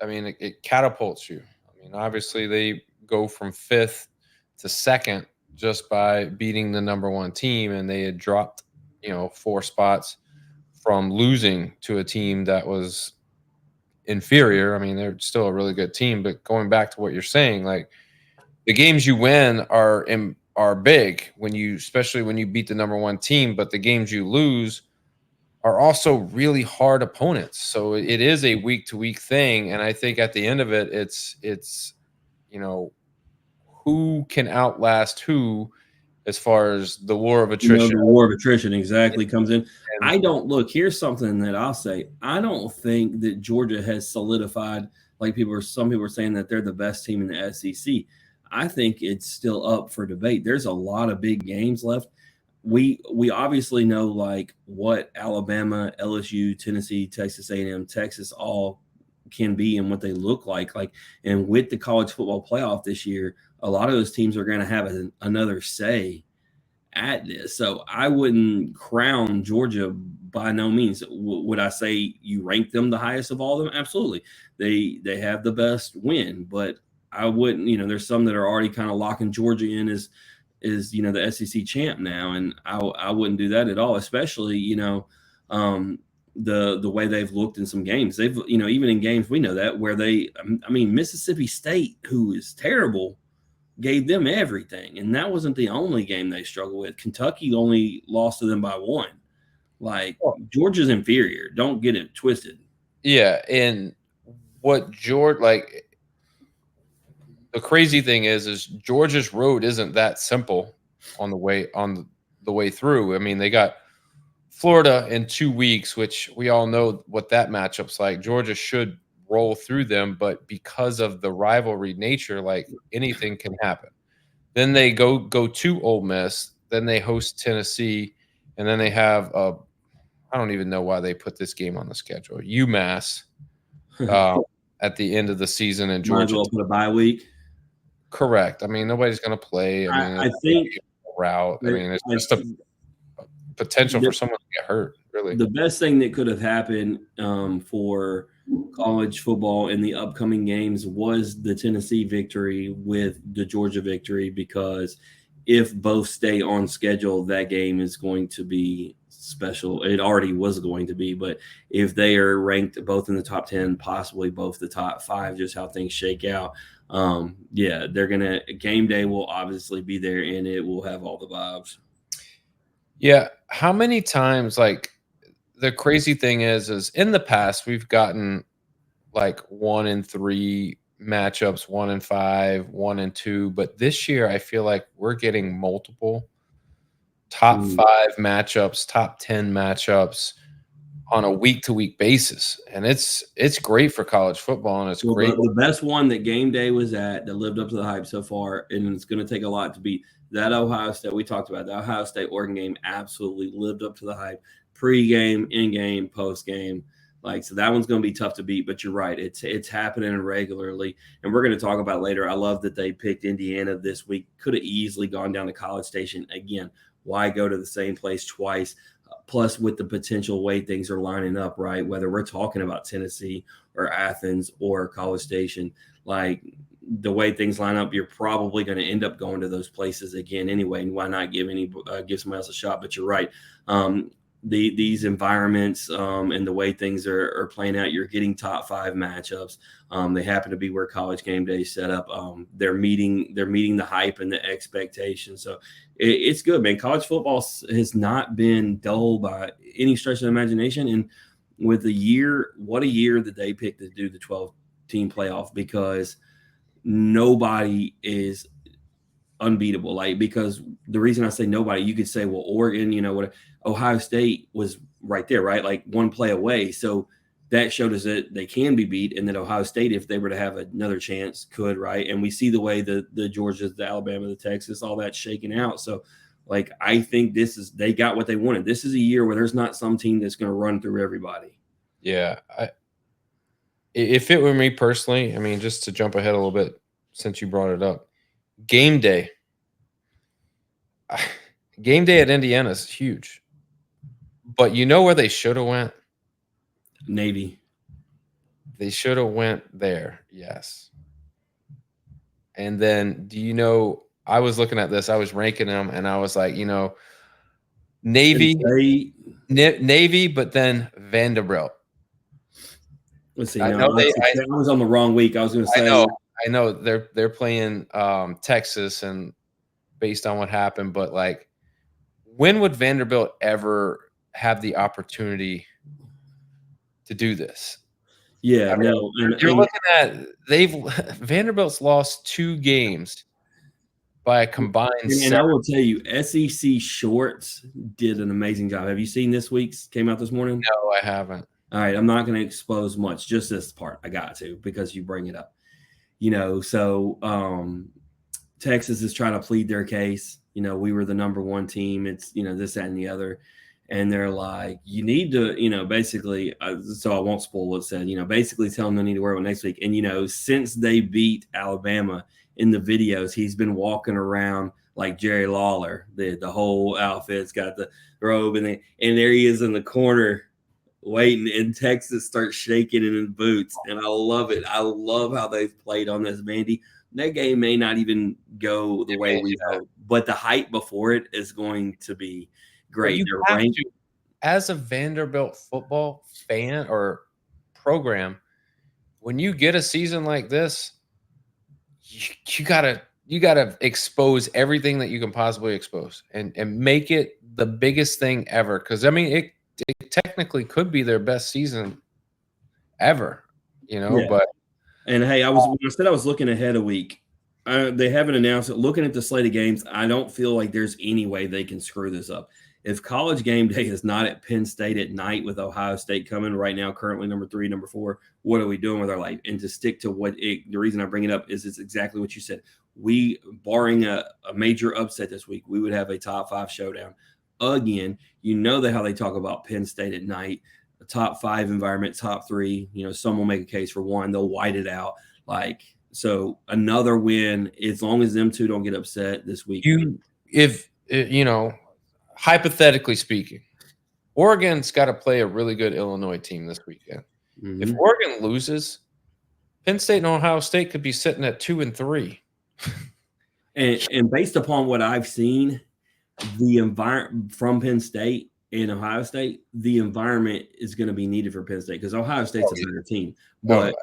Speaker 1: I mean, it catapults you. I mean, obviously they go from 5th to 2nd just by beating the number 1 team, and they had dropped 4 spots from losing to a team that was inferior. I mean, they're still a really good team, but going back to what you're saying, like the games you win are big especially when you beat the number 1 team, but the games you lose are also really hard opponents. So it is a week to week thing, and I think at the end of it, it's who can outlast who as far as the war of attrition.
Speaker 2: The war of attrition exactly comes in. Here's something that I'll say. I don't think that Georgia has solidified, like some people are saying that they're the best team in the SEC. I think it's still up for debate. There's a lot of big games left. We obviously know like what Alabama, LSU, Tennessee, Texas A&M, Texas all can be and what they look like. Like, and with the college football playoff this year, a lot of those teams are going to have another say at this. So I wouldn't crown Georgia by no means. Would I say you rank them the highest of all of them? Absolutely. They have the best win, but I wouldn't, there's some that are already kind of locking Georgia in as the SEC champ now, and I wouldn't do that at all, especially the way they've looked in some games. They've even in games we know that where Mississippi State, who is terrible, gave them everything, and that wasn't the only game they struggled with. Kentucky only lost to them by 1. Like, Georgia's inferior. Don't get it twisted.
Speaker 1: Yeah, and what the crazy thing is Georgia's road isn't that simple on the way through. I mean, they got Florida in 2 weeks, which we all know what that matchup's like. Georgia should roll through them, but because of the rivalry nature, like anything can happen. Then they go to Ole Miss, then they host Tennessee, and then they have I don't even know why they put this game on the schedule. UMass at the end of the season in Georgia.
Speaker 2: Might as well put a bye week.
Speaker 1: Correct. I mean, nobody's going to play.
Speaker 2: I think
Speaker 1: route. I mean, it's just a potential for someone to get hurt. Really,
Speaker 2: the best thing that could have happened for college football in the upcoming games was the Tennessee victory with the Georgia victory, because if both stay on schedule, that game is going to be special. It already was going to be, but if they are ranked both in the top 10, possibly both the top 5, just how things shake out, they're gonna, game day will obviously be there and it will have all the vibes.
Speaker 1: Yeah. How many times, like, the crazy thing is in the past we've gotten like 1 in 3 matchups, 1 in 5, 1 in 2, but this year I feel like we're getting multiple top 5 matchups, top 10 matchups on a week-to-week basis, and it's great for college football, and it's great.
Speaker 2: The best one that game day was at that lived up to the hype so far, and it's going to take a lot to beat that Ohio State we talked about. The Ohio State Oregon game absolutely lived up to the hype, pre-game, in-game, post-game. Like, so that one's going to be tough to beat, but you're right. It's happening regularly, and we're going to talk about it later. I love that they picked Indiana this week. Could have easily gone down to College Station again. Why go to the same place twice? Plus, with the potential way things are lining up, right? Whether we're talking about Tennessee or Athens or College Station, like the way things line up, you're probably going to end up going to those places again anyway. And why not give somebody else a shot? But you're right. These environments and the way things are playing out, you're getting top 5 matchups. They happen to be where College Game Day is set up. They're meeting the hype and the expectation. So it's good, man. College football has not been dull by any stretch of the imagination. And with what a year that they picked to do the 12-team playoff, because nobody is unbeatable. Like, because the reason I say nobody, you could say, well, Oregon, Ohio State was right there, right? Like one play away. So that showed us that they can be beat, and that Ohio State, if they were to have another chance, could, right? And we see the way the Georgias, the Alabama, the Texas, all that shaking out. So, like, I think they got what they wanted. This is a year where there's not some team that's going to run through everybody.
Speaker 1: Yeah. If it were me personally, I mean, just to jump ahead a little bit since you brought it up, game day at Indiana is huge. But you know where they should have went?
Speaker 2: Navy.
Speaker 1: They should have went there, yes. And then, I was looking at this, I was ranking them, and I was like, Navy, but then Vanderbilt.
Speaker 2: Let's see. I was on the wrong week. I was going to say.
Speaker 1: I know they're playing Texas, and based on what happened, but like, when would Vanderbilt ever have the opportunity to do this?
Speaker 2: Yeah,
Speaker 1: you're looking at Vanderbilt's lost 2 games by a combined.
Speaker 2: And I will tell you, SEC Shorts did an amazing job. Have you seen this week's? Came out this morning?
Speaker 1: No, I haven't.
Speaker 2: All right, I'm not going to expose much, just this part. I got to, because you bring it up. So Texas is trying to plead their case. We were the number one team. It's, this, that, and the other. And they're like, you need to, basically, so I won't spoil what it said, basically tell them they need to wear it next week. And, since they beat Alabama in the videos, he's been walking around like Jerry Lawler. The whole outfit's got the robe, and there he is in the corner waiting, and Texas starts shaking in his boots. And I love it. I love how they've played on this, Mandy. That game may not even go the way we hope, but the hype before it is going to be great.
Speaker 1: You have to, as a Vanderbilt football fan or program, when you get a season like this, you gotta expose everything that you can possibly expose and make it the biggest thing ever. Because I mean, it technically could be their best season ever,
Speaker 2: Yeah.
Speaker 1: But
Speaker 2: and hey, when I said I was looking ahead a week, they haven't announced it. Looking at the slate of games, I don't feel like there's any way they can screw this up. If College game day is not at Penn State at night with Ohio State coming right now, currently number 3, number 4, what are we doing with our life? And to stick to the reason I bring it up is it's exactly what you said. We, barring a major upset this week, we would have a top 5 showdown. Again, how they talk about Penn State at night, a top 5 environment, top 3, some will make a case for 1, they'll white it out. So another win, as long as them two don't get upset this week.
Speaker 1: Hypothetically speaking, Oregon's got to play a really good Illinois team this weekend. Mm-hmm. If Oregon loses, Penn State and Ohio State could be sitting at 2 and 3.
Speaker 2: And based upon what I've seen, the environment from Penn State and Ohio State, the environment is going to be needed for Penn State because Ohio State's a better team. But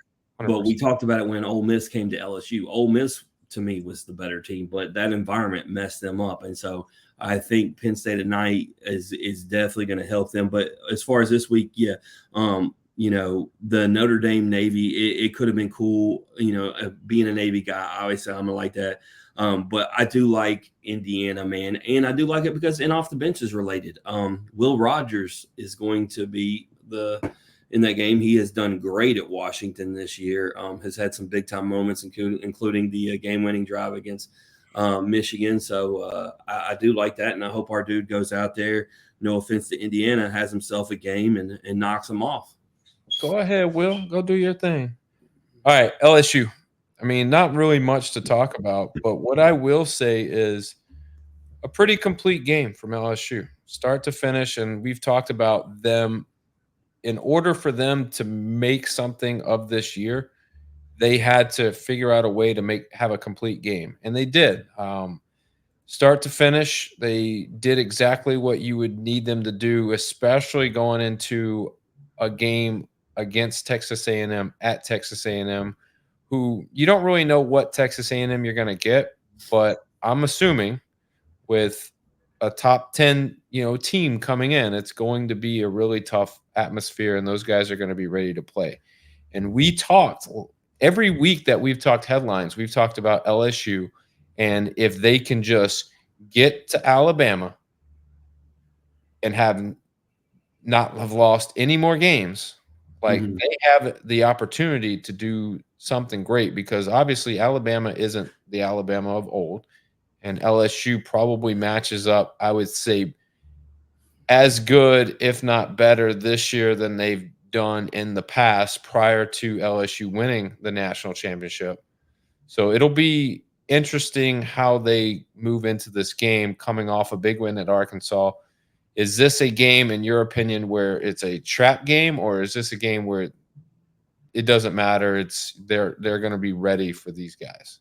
Speaker 2: we talked about it when Ole Miss came to LSU. Ole Miss, to me, was the better team, but that environment messed them up. And so I think Penn State at night is definitely going to help them. But as far as this week, the Notre Dame Navy, it could have been cool. Being a Navy guy, I always say I'm gonna like that. But I do like Indiana, man, and I do like it because off the bench is related. Will Rogers is going to be in that game. He has done great at Washington this year. Has had some big time moments, including the game winning drive against Michigan. So I do like that, and I hope our dude goes out there. No offense to Indiana, has himself a game and knocks them off.
Speaker 1: Go ahead, Will. Go do your thing. All right, LSU. I mean, not really much to talk about, but what I will say is a pretty complete game from LSU, start to finish. And we've talked about them. In order for them to make something of this year, they had to figure out a way to have a complete game, and they did. Start to finish, they did exactly what you would need them to do, especially going into a game against Texas A&M at Texas A&M, who you don't really know what Texas A&M you're going to get, but I'm assuming with a top 10, team coming in, it's going to be a really tough atmosphere, and those guys are going to be ready to play. And we talked every week that we've talked headlines, we've talked about LSU, and if they can just get to Alabama and not have lost any more games, they have the opportunity to do something great, because obviously Alabama isn't the Alabama of old, and LSU probably matches up, I would say, as good, if not better, this year than they've done in the past prior to LSU winning the national championship. So it'll be interesting how they move into this game coming off a big win at Arkansas. Is this a game, in your opinion, where it's a trap game, or is this a game where it doesn't matter? They're going to be ready for these guys.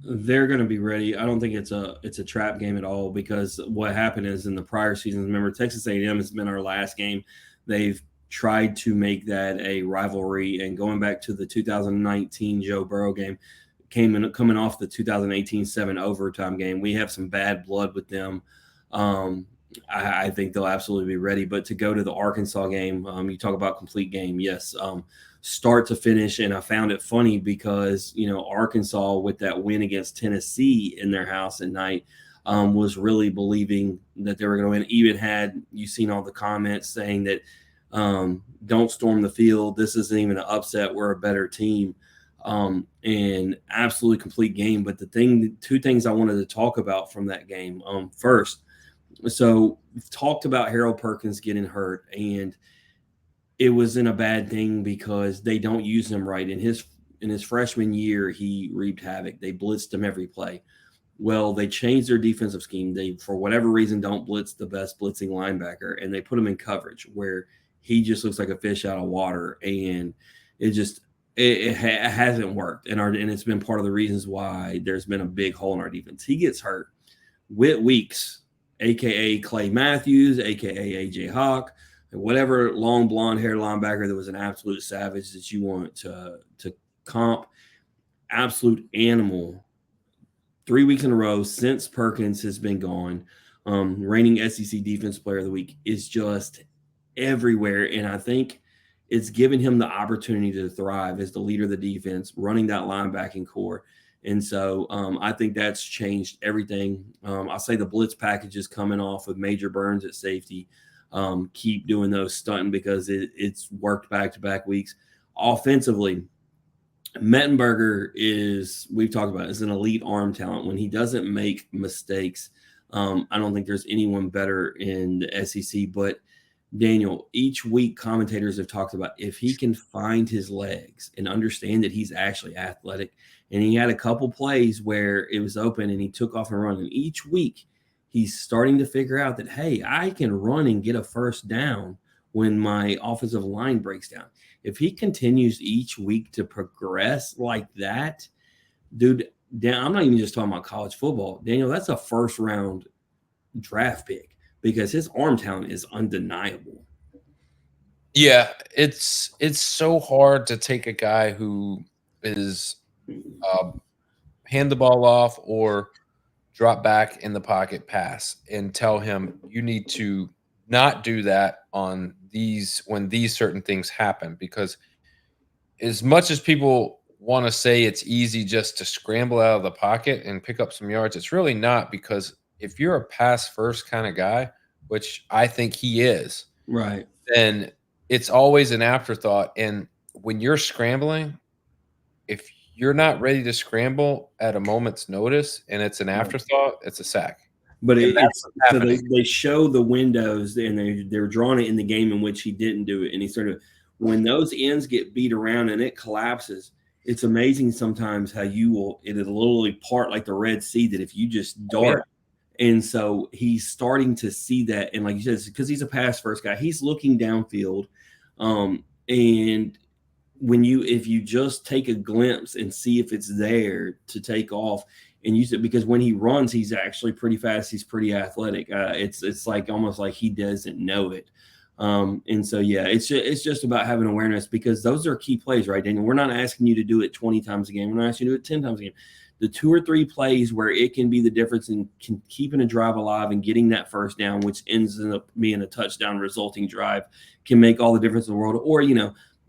Speaker 2: They're going to be ready. I don't think it's a trap game at all, because what happened is in the prior seasons, remember, Texas A&M has been our last game. They've tried to make that a rivalry, and going back to the 2019 Joe Burrow game, coming off the 2018 7 overtime game, we have some bad blood with them. I think they'll absolutely be ready. But to go to the Arkansas game, you talk about complete game, yes. Start to finish, and I found it funny because Arkansas, with that win against Tennessee in their house at night, was really believing that they were going to win. Even had you seen all the comments saying that don't storm the field, this isn't even an upset, we're a better team. and absolutely complete game. But two things I wanted to talk about from that game. First, so we've talked about Harold Perkins getting hurt, and it wasn't a bad thing because they don't use him right. In his freshman year, he reaped havoc. They blitzed him every play. Well, they changed their defensive scheme. They, for whatever reason, don't blitz the best blitzing linebacker, and they put him in coverage where he just looks like a fish out of water, and it hasn't worked, and it's been part of the reasons why there's been a big hole in our defense. He gets hurt. Whit Weeks, aka Clay Matthews, aka AJ Hawk, whatever long blonde hair linebacker that was an absolute savage that you want to comp, absolute animal. 3 weeks in a row since Perkins has been gone. Reigning SEC Defense Player of the Week is just everywhere, and I think it's given him the opportunity to thrive as the leader of the defense, running that linebacking core. And so I think that's changed everything. I'll say the blitz packages coming off with Major Burns at safety. Keep doing those stunting because it's worked back-to-back weeks. Offensively, Mettenberger we've talked about, is an elite arm talent. When he doesn't make mistakes, I don't think there's anyone better in the SEC. But Daniel, each week commentators have talked about if he can find his legs and understand that he's actually athletic. And he had a couple plays where it was open and he took off and run. And each week he's starting to figure out that, hey, I can run and get a first down when my offensive line breaks down. If he continues each week to progress like that, dude, I'm not even just talking about college football. Daniel, that's a first round draft pick because his arm talent is undeniable.
Speaker 1: Yeah, it's so hard to take a guy who is hand the ball off or drop back in the pocket pass and tell him you need to not do that on these when these certain things happen, because as much as people want to say it's easy just to scramble out of the pocket and pick up some yards, it's really not, because if you're a pass first kind of guy, which I think he is,
Speaker 2: right,
Speaker 1: then it's always an afterthought. And when you're scrambling, if you're not ready to scramble at a moment's notice and it's an afterthought, it's a sack.
Speaker 2: But
Speaker 1: And that's what's
Speaker 2: so
Speaker 1: happening.
Speaker 2: they show the windows and they're drawing it in the game in which he didn't do it. And he started, when those ends get beat around and it collapses, it's amazing sometimes how it'll literally part like the Red Sea, that if you just dart. And so he's starting to see that. And like you said, because he's a pass first guy, he's looking downfield. And if you just take a glimpse and see if it's there to take off and use it, because when he runs, he's actually pretty fast. He's pretty athletic. It's like almost like he doesn't know it. And so, yeah, it's just about having awareness, because those are key plays, right, Daniel? We're not asking you to do it 20 times a game. We're not asking you to do it 10 times a game. The 2 or 3 plays where it can be the difference in keeping a drive alive and getting that first down, which ends up being a touchdown resulting drive, can make all the difference in the world. Or,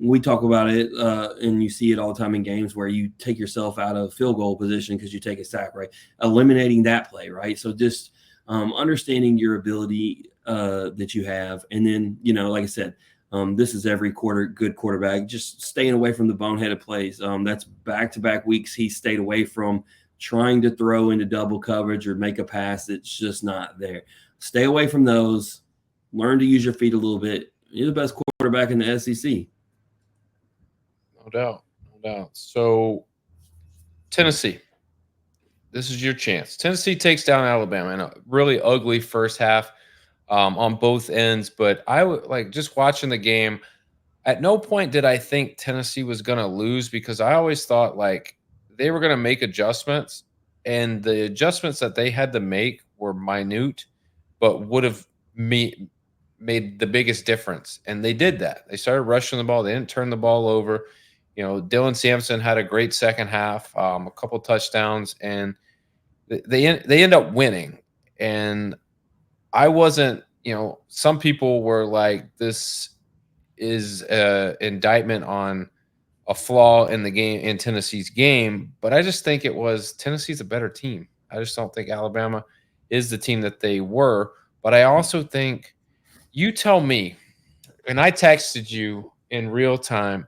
Speaker 2: we talk about it and you see it all the time in games where you take yourself out of field goal position because you take a sack, right? Eliminating that play, right? So just understanding your ability that you have. And then, like I said, this is every good quarterback, just staying away from the boneheaded plays. That's back-to-back weeks he stayed away from trying to throw into double coverage or make a pass that's just not there. Stay away from those. Learn to use your feet a little bit. You're the best quarterback in the SEC.
Speaker 1: No doubt. So, Tennessee, this is your chance. Tennessee takes down Alabama in a really ugly first half on both ends. But I would like, just watching the game, at no point did I think Tennessee was going to lose, because I always thought like they were going to make adjustments, and the adjustments that they had to make were minute, but would have made the biggest difference. And they did that. They started rushing the ball. They didn't turn the ball over. Dylan Sampson had a great second half, a couple touchdowns, and they end up winning. And I wasn't, some people were like, this is an indictment on a flaw in the game, in Tennessee's game. But I just think it was Tennessee's a better team. I just don't think Alabama is the team that they were. But I also think, you tell me, and I texted you in real time,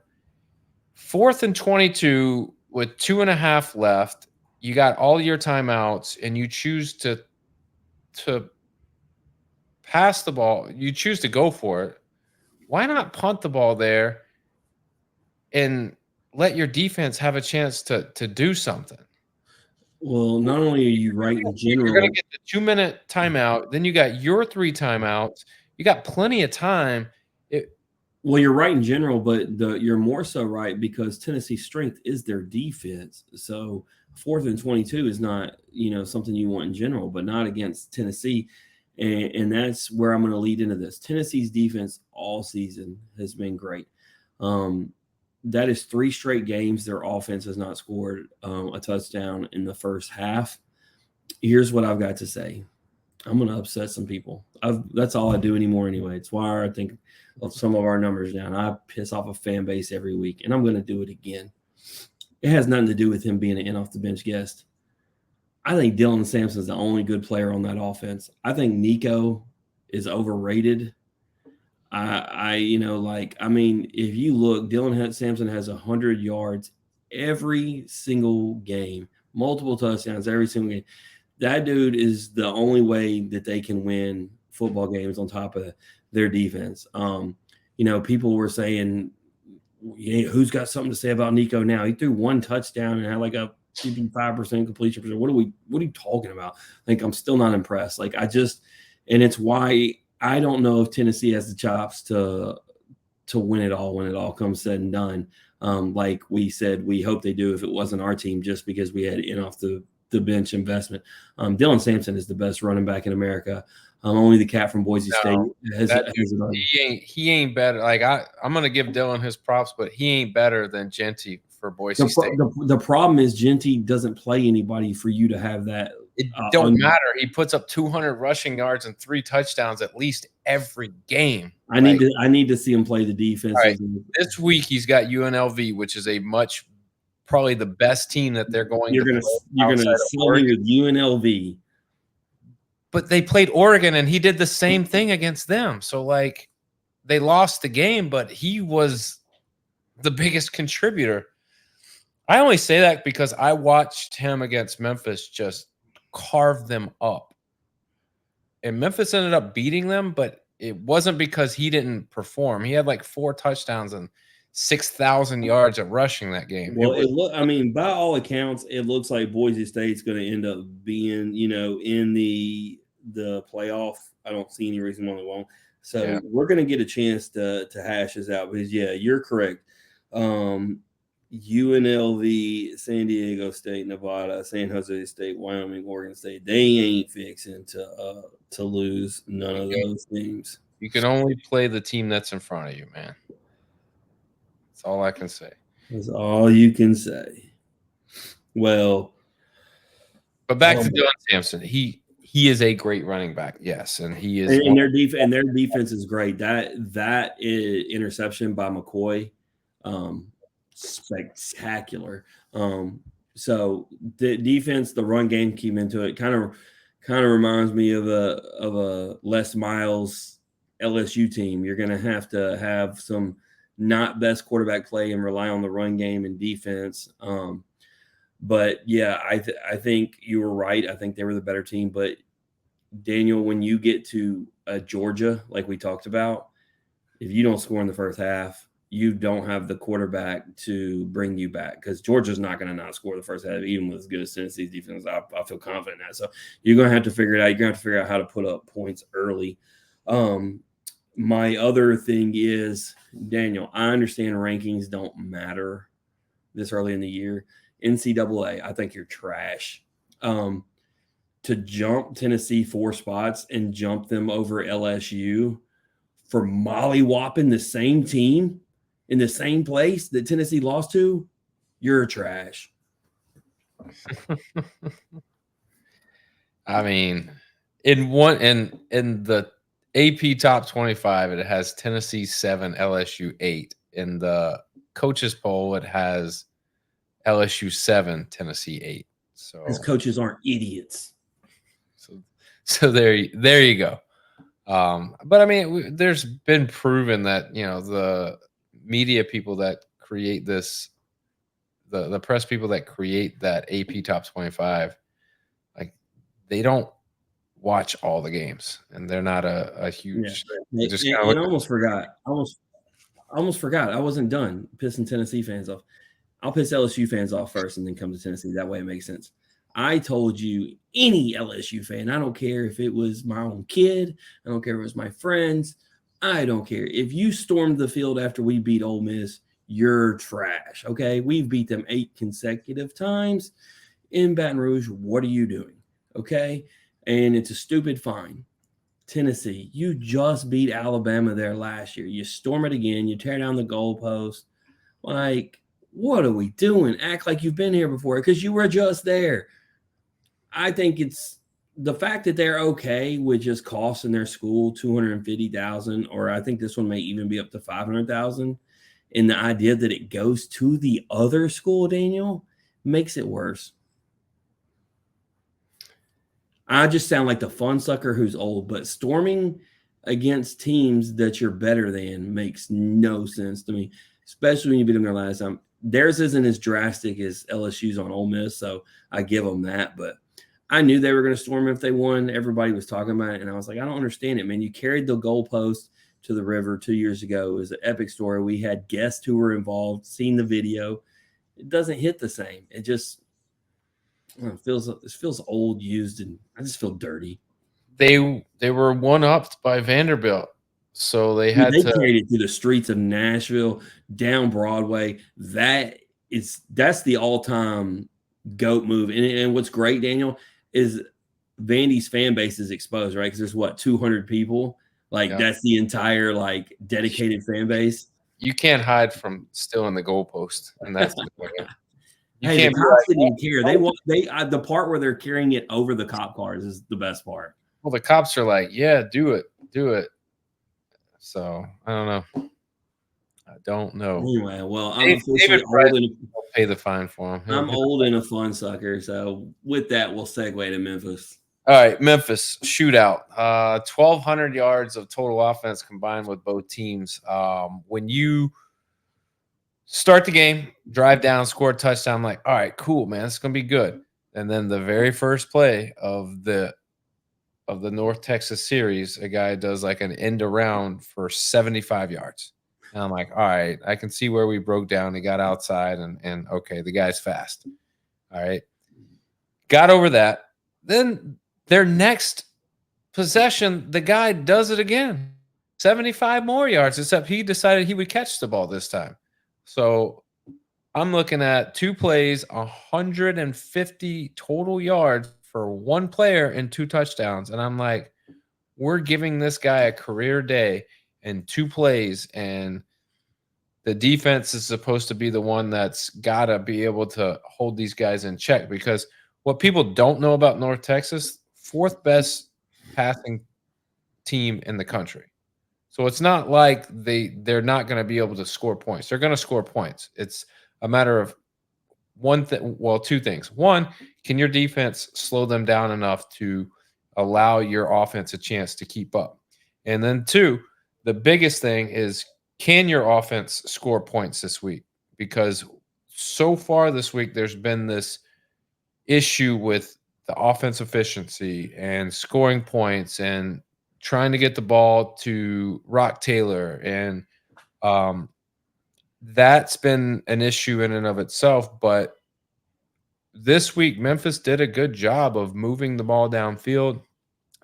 Speaker 1: 4th and 22 with 2.5 left. You got all your timeouts, and you choose to pass the ball. You choose to go for it. Why not punt the ball there and let your defense have a chance to do something?
Speaker 2: Well, not only are you right in
Speaker 1: You're
Speaker 2: general,
Speaker 1: going to get the 2-minute timeout. Then you got your 3 timeouts. You got plenty of time.
Speaker 2: well, you're right in general, but you're more so right because Tennessee's strength is their defense. So 4th and 22 is not, something you want in general, but not against Tennessee. And that's where I'm going to lead into this. Tennessee's defense all season has been great. That is 3 straight games their offense has not scored a touchdown in the first half. Here's what I've got to say. I'm going to upset some people. That's all I do anymore anyway. It's why I think of some of our numbers down. I piss off a fan base every week, and I'm going to do it again. It has nothing to do with him being an in-off-the-bench guest. I think Dylan Sampson is the only good player on that offense. I think Nico is overrated. If you look, Dylan Sampson has 100 yards every single game, multiple touchdowns every single game. That dude is the only way that they can win football games on top of their defense. People were saying, who's got something to say about Nico now? He threw 1 touchdown and had like a 55% completion percent. What are you talking about? Like, I'm still not impressed. Like, and it's why I don't know if Tennessee has the chops to win it all when it all comes said and done. Like we said, we hope they do if it wasn't our team, just because we had in off the bench investment. Dylan Sampson is the best running back in America. Only the cat from Boise State has
Speaker 1: he ain't better. Like, I'm gonna give Dylan his props, but he ain't better than Genty for Boise State.
Speaker 2: The problem is Genty doesn't play anybody for you to have that.
Speaker 1: It don't matter. He puts up 200 rushing yards and 3 touchdowns at least every game.
Speaker 2: I need to see him play the defense.
Speaker 1: Right. This week he's got UNLV, which is probably the best team that they're going. You're gonna
Speaker 2: sell me with UNLV.
Speaker 1: But they played Oregon, and he did the same thing against them. So, like, they lost the game, but he was the biggest contributor. I only say that because I watched him against Memphis just carve them up. And Memphis ended up beating them, but it wasn't because he didn't perform. He had like 4 touchdowns and 6,000 yards of rushing that game.
Speaker 2: Well, by all accounts, it looks like Boise State's going to end up being, in the playoff. I don't see any reason why they won't. So we're going to get a chance to hash this out because, you're correct. UNLV, San Diego State, Nevada, San Jose State, Wyoming, Oregon State, they ain't fixing to lose none of those teams.
Speaker 1: You can only play the team that's in front of you, man. That's all I can say.
Speaker 2: That's all you can say. Well,
Speaker 1: but back to Dylan Sampson. He is a great running back, yes, and he is.
Speaker 2: And their defense is great. That interception by McCoy, spectacular. So the defense, the run game came into it. Kind of reminds me of a Les Miles LSU team. You're going to have some not best quarterback play and rely on the run game and defense. But I think you were right. I think they were the better team. But Daniel, when you get to Georgia, like we talked about, if you don't score in the first half, you don't have the quarterback to bring you back because Georgia's not going to not score the first half, even with as good as Tennessee's defense. I feel confident in that. So you're going to have to figure it out. You're going to have to figure out how to put up points early. My other thing is, Daniel, I understand rankings don't matter this early in the year. NCAA, I think you're trash. To jump Tennessee 4 spots and jump them over LSU for mollywhopping the same team in the same place that Tennessee lost to, you're trash.
Speaker 1: I mean, in the AP top 25, it has Tennessee 7, LSU 8. In the coaches poll, it has LSU 7, Tennessee 8. So
Speaker 2: his coaches aren't idiots.
Speaker 1: So there you go. But I mean, there's been proven that the media people that create this, the press people that create that AP Top 25, like they don't watch all the games, and they're not a huge. They just kind of
Speaker 2: And
Speaker 1: look
Speaker 2: I
Speaker 1: at,
Speaker 2: almost forgot. I almost forgot. I wasn't done pissing Tennessee fans off. I'll piss LSU fans off first and then come to Tennessee. That way it makes sense. I told you, any LSU fan, I don't care if it was my own kid, I don't care if it was my friends, I don't care. If you stormed the field after we beat Ole Miss, you're trash. Okay. We've beat them 8 consecutive times in Baton Rouge. What are you doing? Okay. And it's a stupid fine. Tennessee, you just beat Alabama there last year. You storm it again, you tear down the goalpost. Like, what are we doing? Act like you've been here before because you were just there. I think it's the fact that they're okay with just costing their school $250,000, or I think this one may even be up to $500,000. And the idea that it goes to the other school, Daniel, makes it worse. I just sound like the fun sucker who's old, but storming against teams that you're better than makes no sense to me, especially when you beat them their last time. Theirs isn't as drastic as LSU's on Ole Miss, so I give them that. But I knew they were going to storm if they won. Everybody was talking about it, and I was like, I don't understand it, man. You carried the goalpost to the river 2 years ago. It was an epic story. We had guests who were involved, seen the video. It doesn't hit the same. It just it feels old, used, and I just feel dirty.
Speaker 1: they were one upped by Vanderbilt, so they had
Speaker 2: They
Speaker 1: to.
Speaker 2: carried it through the streets of Nashville, down Broadway. That's the all-time GOAT move. And what's great, Daniel, is Vandy's fan base is exposed, right? Because there's what, 200 people. Like that's the entire like dedicated fan base.
Speaker 1: You can't hide from stealing the goalpost, and that's the point. You
Speaker 2: Hey,
Speaker 1: can't
Speaker 2: the
Speaker 1: be
Speaker 2: cops
Speaker 1: like,
Speaker 2: didn't care. The part where they're carrying it over the cop cars is the best part.
Speaker 1: well, the cops are like, yeah, do it. So I don't know. I don't know.
Speaker 2: Anyway, well, I'm
Speaker 1: David
Speaker 2: officially
Speaker 1: Price
Speaker 2: old and
Speaker 1: will pay the fine for him.
Speaker 2: I'm old and a fun sucker. So with that, we'll segue to Memphis.
Speaker 1: All right, Memphis shootout. 1,200 yards of total offense combined with both teams. When you start the game, drive down, score a touchdown, I'm like, all right, cool, man, it's gonna be good. And then the very first play of the North Texas series, a guy does like an end around for 75 yards. And I'm like, all right, I can see where we broke down. He got outside and okay, the guy's fast. All right. Got over that. Then their next possession, the guy does it again. 75 more yards, except he decided he would catch the ball this time. So I'm looking at 2 plays, 150 total yards for one player and 2 touchdowns. And I'm like, we're giving this guy a career day and 2 plays. And the defense is supposed to be the one that's got to be able to hold these guys in check, because what people don't know about North Texas, 4th best passing team in the country. So it's not like they're not going to be able to score points. They're going to score points. It's a matter of two things. One, can your defense slow them down enough to allow your offense a chance to keep up? And then 2, the biggest thing is, can your offense score points this week? Because so far this week, there's been this issue with the offense efficiency and scoring points and trying to get the ball to Rock Taylor. And that's been an issue in and of itself. But this week, Memphis did a good job of moving the ball downfield.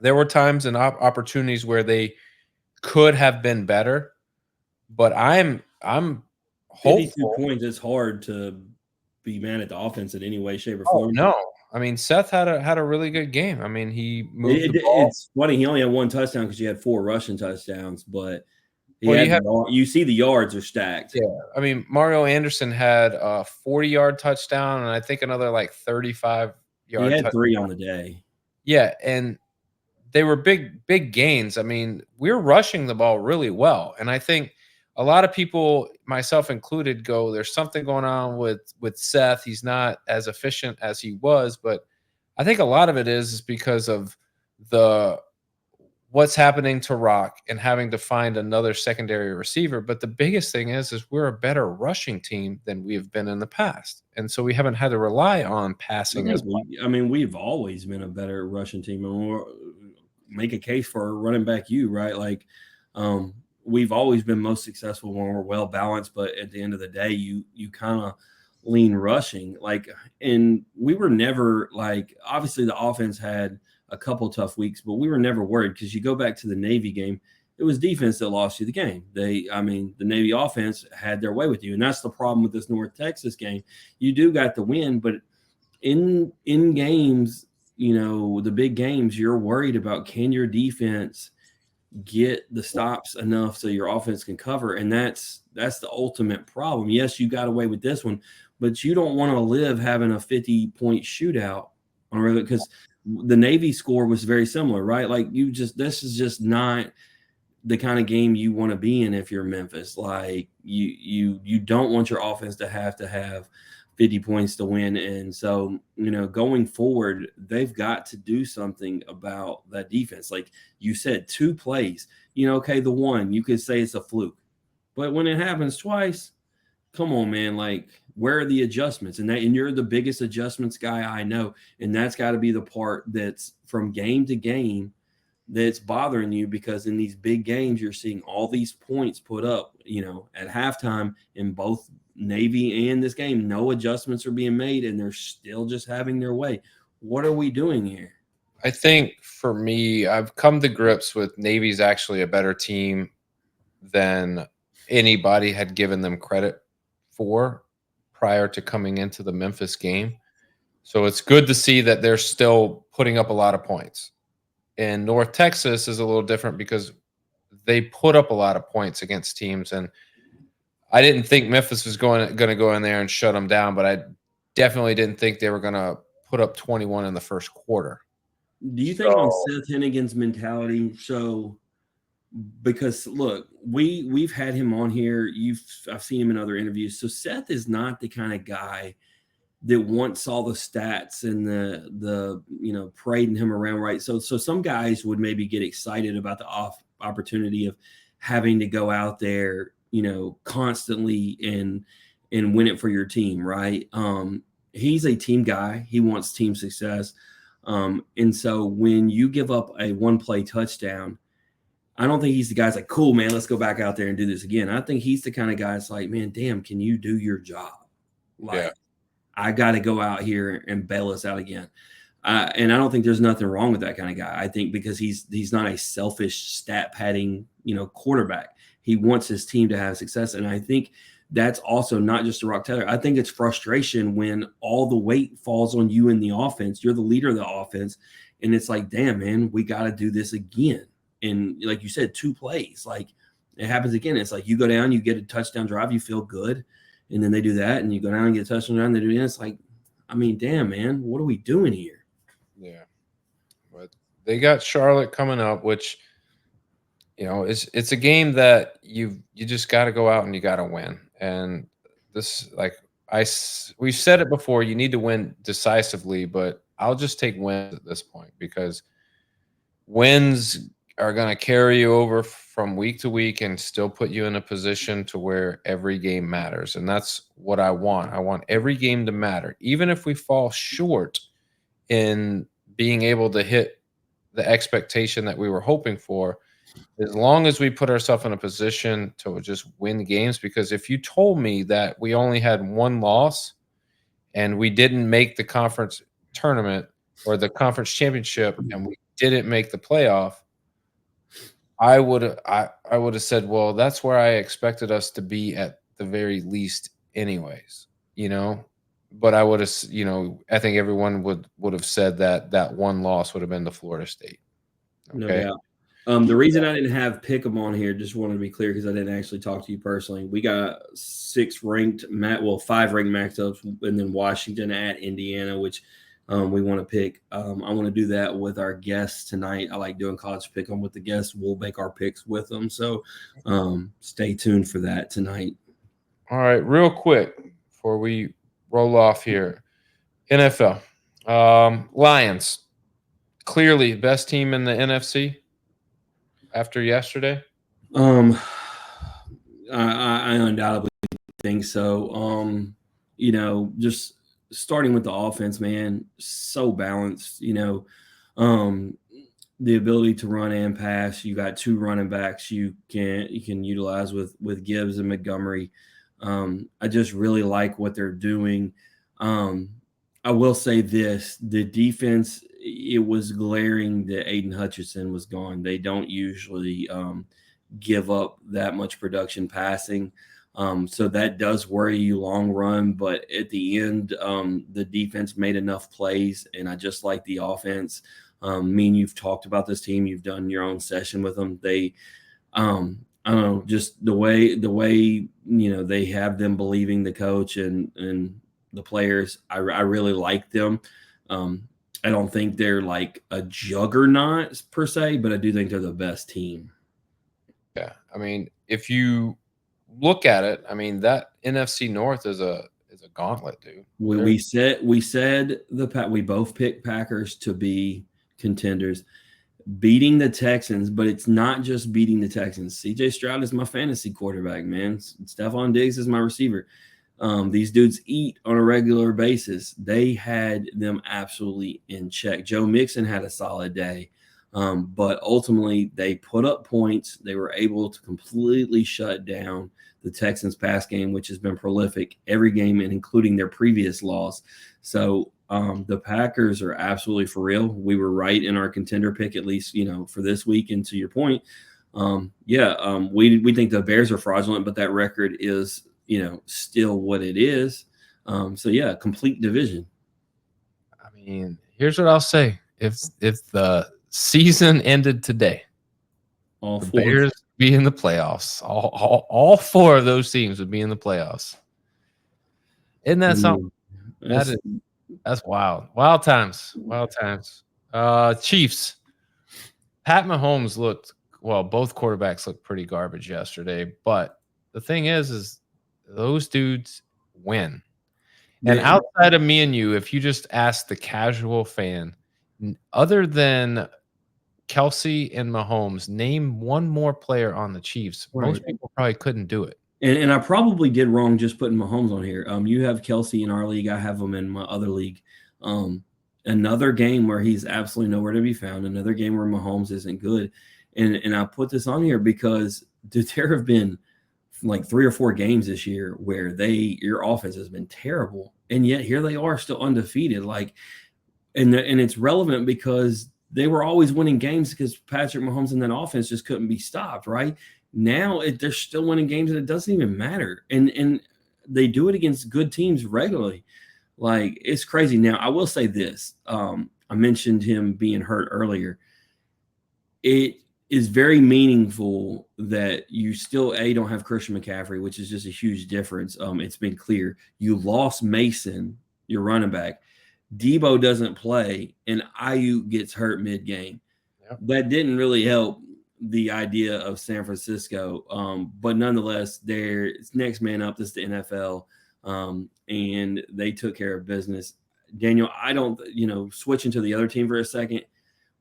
Speaker 1: There were times and opportunities where they could have been better, but I'm
Speaker 2: 52
Speaker 1: hopeful.
Speaker 2: points. It's hard to be mad at the offense in any way, shape, or
Speaker 1: Oh,
Speaker 2: form.
Speaker 1: no. I mean, Seth had a really good game. I mean, he moved the ball.
Speaker 2: It's funny. He only had 1 touchdown because you had 4 rushing touchdowns, but
Speaker 1: Well,
Speaker 2: you see the yards are stacked.
Speaker 1: Yeah. I mean, Mario Anderson had a 40-yard touchdown and I think another like 35-yard
Speaker 2: He had
Speaker 1: touchdown.
Speaker 2: 3 on the day.
Speaker 1: Yeah, and they were big gains. I mean, we're rushing the ball really well. And I think a lot of people, myself included, go, there's something going on with Seth. He's not as efficient as he was. But I think a lot of it is because of what's happening to Rock and having to find another secondary receiver. But the biggest thing is we're a better rushing team than we have been in the past. And so we haven't had to rely on passing as much.
Speaker 2: I mean, we've always been a better rushing team, and make a case for running back you, right? Like, we've always been most successful when we're well balanced, but at the end of the day, you kind of lean rushing. Like, and we were never like, obviously the offense had a couple tough weeks, but we were never worried because you go back to the Navy game, it was defense that lost you the game. I mean, the Navy offense had their way with you, and that's the problem with this North Texas game. You do got the win, but in games, the big games, you're worried about, can your defense get the stops enough so your offense can cover, and that's the ultimate problem. Yes, you got away with this one, but you don't want to live having a 50-point shootout on regular, because the Navy score was very similar, right? Like, this is just not the kind of game you want to be in if you're Memphis. Like, you don't want your offense to have 50 points to win. And so, going forward, they've got to do something about that defense. Like you said, 2 plays, okay, the one, you could say it's a fluke, but when it happens twice, come on, man. Like, where are the adjustments? And you're the biggest adjustments guy I know. And that's got to be the part that's from game to game that's bothering you, because in these big games, you're seeing all these points put up, at halftime in both Navy and this game. No adjustments are being made, and they're still just having their way. What are we doing here?
Speaker 1: I think for me, I've come to grips with Navy's actually a better team than anybody had given them credit for prior to coming into the Memphis game. So it's good to see that they're still putting up a lot of points. And North Texas is a little different because they put up a lot of points against teams. And I didn't think Memphis was going to go in there and shut them down, but I definitely didn't think they were going to put up 21 in the first quarter.
Speaker 2: Do you think on Seth Hennigan's mentality? So, because look, we've had him on here. I've seen him in other interviews. So Seth is not the kind of guy that wants all the stats and the parading him around, right? So some guys would maybe get excited about the opportunity of having to go out there, constantly and win it for your team, right? He's a team guy. He wants team success. And so when you give up a 1-play touchdown, I don't think he's the guy's like, cool, man, let's go back out there and do this again. I think he's the kind of guy that's like, man, damn, can you do your job? Like, yeah. I got to go out here and bail us out again. And I don't think there's nothing wrong with that kind of guy. I think because he's not a selfish stat padding, quarterback. He wants his team to have success. And I think that's also not just a Rock Taylor. I think it's frustration when all the weight falls on you in the offense. You're the leader of the offense. And it's like, damn, man, we got to do this again. And like you said, 2 plays, like it happens again. It's like you go down, you get a touchdown drive, you feel good. And then they do that, and you go down and get a touchdown drive, and they do it. It's like, I mean, damn, man, what are we doing here?
Speaker 1: Yeah. But they got Charlotte coming up, which, it's a game that you just got to go out and you got to win. And this, like we've said it before, you need to win decisively, but I'll just take wins at this point, because wins are going to carry you over from week to week and still put you in a position to where every game matters. And that's what I want. I want every game to matter, even if we fall short in being able to hit the expectation that we were hoping for, as long as we put ourselves in a position to just win games. Because if you told me that we only had 1 loss and we didn't make the conference tournament or the conference championship and we didn't make the playoff, I would have said, well, that's where I expected us to be at the very least anyways, but I would have, I think everyone would have said that 1 loss would have been to Florida State.
Speaker 2: Okay? No doubt. The reason I didn't have Pick'em on here, just wanted to be clear, because I didn't actually talk to you personally. We got 5 ranked matchups, and then Washington at Indiana, which we want to pick. I want to do that with our guests tonight. I like doing college pick 'em with the guests. We'll make our picks with them. So stay tuned for that tonight.
Speaker 1: All right, real quick before we roll off here, NFL Lions, clearly best team in the NFC. after yesterday?
Speaker 2: Um, I undoubtedly think so. Just starting with the offense, man, so balanced. Um, the ability to run and pass. You got two running backs you can utilize with Gibbs and Montgomery. I just really like what they're doing. Um, I will say this: the defense. It was glaring that Aiden Hutchinson was gone. They don't usually give up that much production passing. So that does worry you long run, but at the end, the defense made enough plays, and I just like the offense. Me and you've talked about this team. You've done your own session with them. I don't know, just the way they have them believing the coach and the players. I really like them. I don't think they're like a juggernaut per se, but I do think they're the best team.
Speaker 1: Yeah, I mean, if you look at it, I mean that NFC North is a gauntlet, dude.
Speaker 2: We said we both picked Packers to be contenders, beating the Texans, but it's not just beating the Texans. CJ Stroud is my fantasy quarterback, man. Stephon Diggs is my receiver. These dudes eat on a regular basis. They had them absolutely in check. Joe Mixon had a solid day. But ultimately, they put up points. They were able to completely shut down the Texans pass game, which has been prolific every game, and including their previous loss. So the Packers are absolutely for real. We were right in our contender pick, at least, for this week. And to your point, we think the Bears are fraudulent, but that record is, still what it is. Complete division.
Speaker 1: I mean, here's what I'll say: if the season ended today,
Speaker 2: All
Speaker 1: the
Speaker 2: four.
Speaker 1: Bears be in the playoffs. All four of those teams would be in the playoffs. Isn't that something? That's wild. Wild times. Wild times. Chiefs. Pat Mahomes both quarterbacks looked pretty garbage yesterday, but the thing is those dudes win. And outside of me and you, if you just ask the casual fan, other than Kelsey and Mahomes, name one more player on the Chiefs.
Speaker 2: Right.
Speaker 1: Most people probably couldn't do it.
Speaker 2: And I probably did wrong just putting Mahomes on here. You have Kelsey in our league. I have him in my other league. Another game where he's absolutely nowhere to be found. Another game where Mahomes isn't good. And I put this on here because there have been like 3 or 4 games this year where your offense has been terrible, and yet here they are still undefeated. And it's relevant because they were always winning games because Patrick Mahomes and that offense just couldn't be stopped, right? Now they're still winning games and it doesn't even matter. And they do it against good teams regularly. Like, it's crazy. Now, I will say this. I mentioned him being hurt earlier. It is very meaningful that you still, don't have Christian McCaffrey, which is just a huge difference. It's been clear. You lost Mason, your running back. Debo doesn't play, and Ayuk gets hurt mid-game.
Speaker 1: Yep.
Speaker 2: That didn't really help the idea of San Francisco. But nonetheless, it's next man up. This is the NFL. And they took care of business. Daniel, I don't, switching to the other team for a second,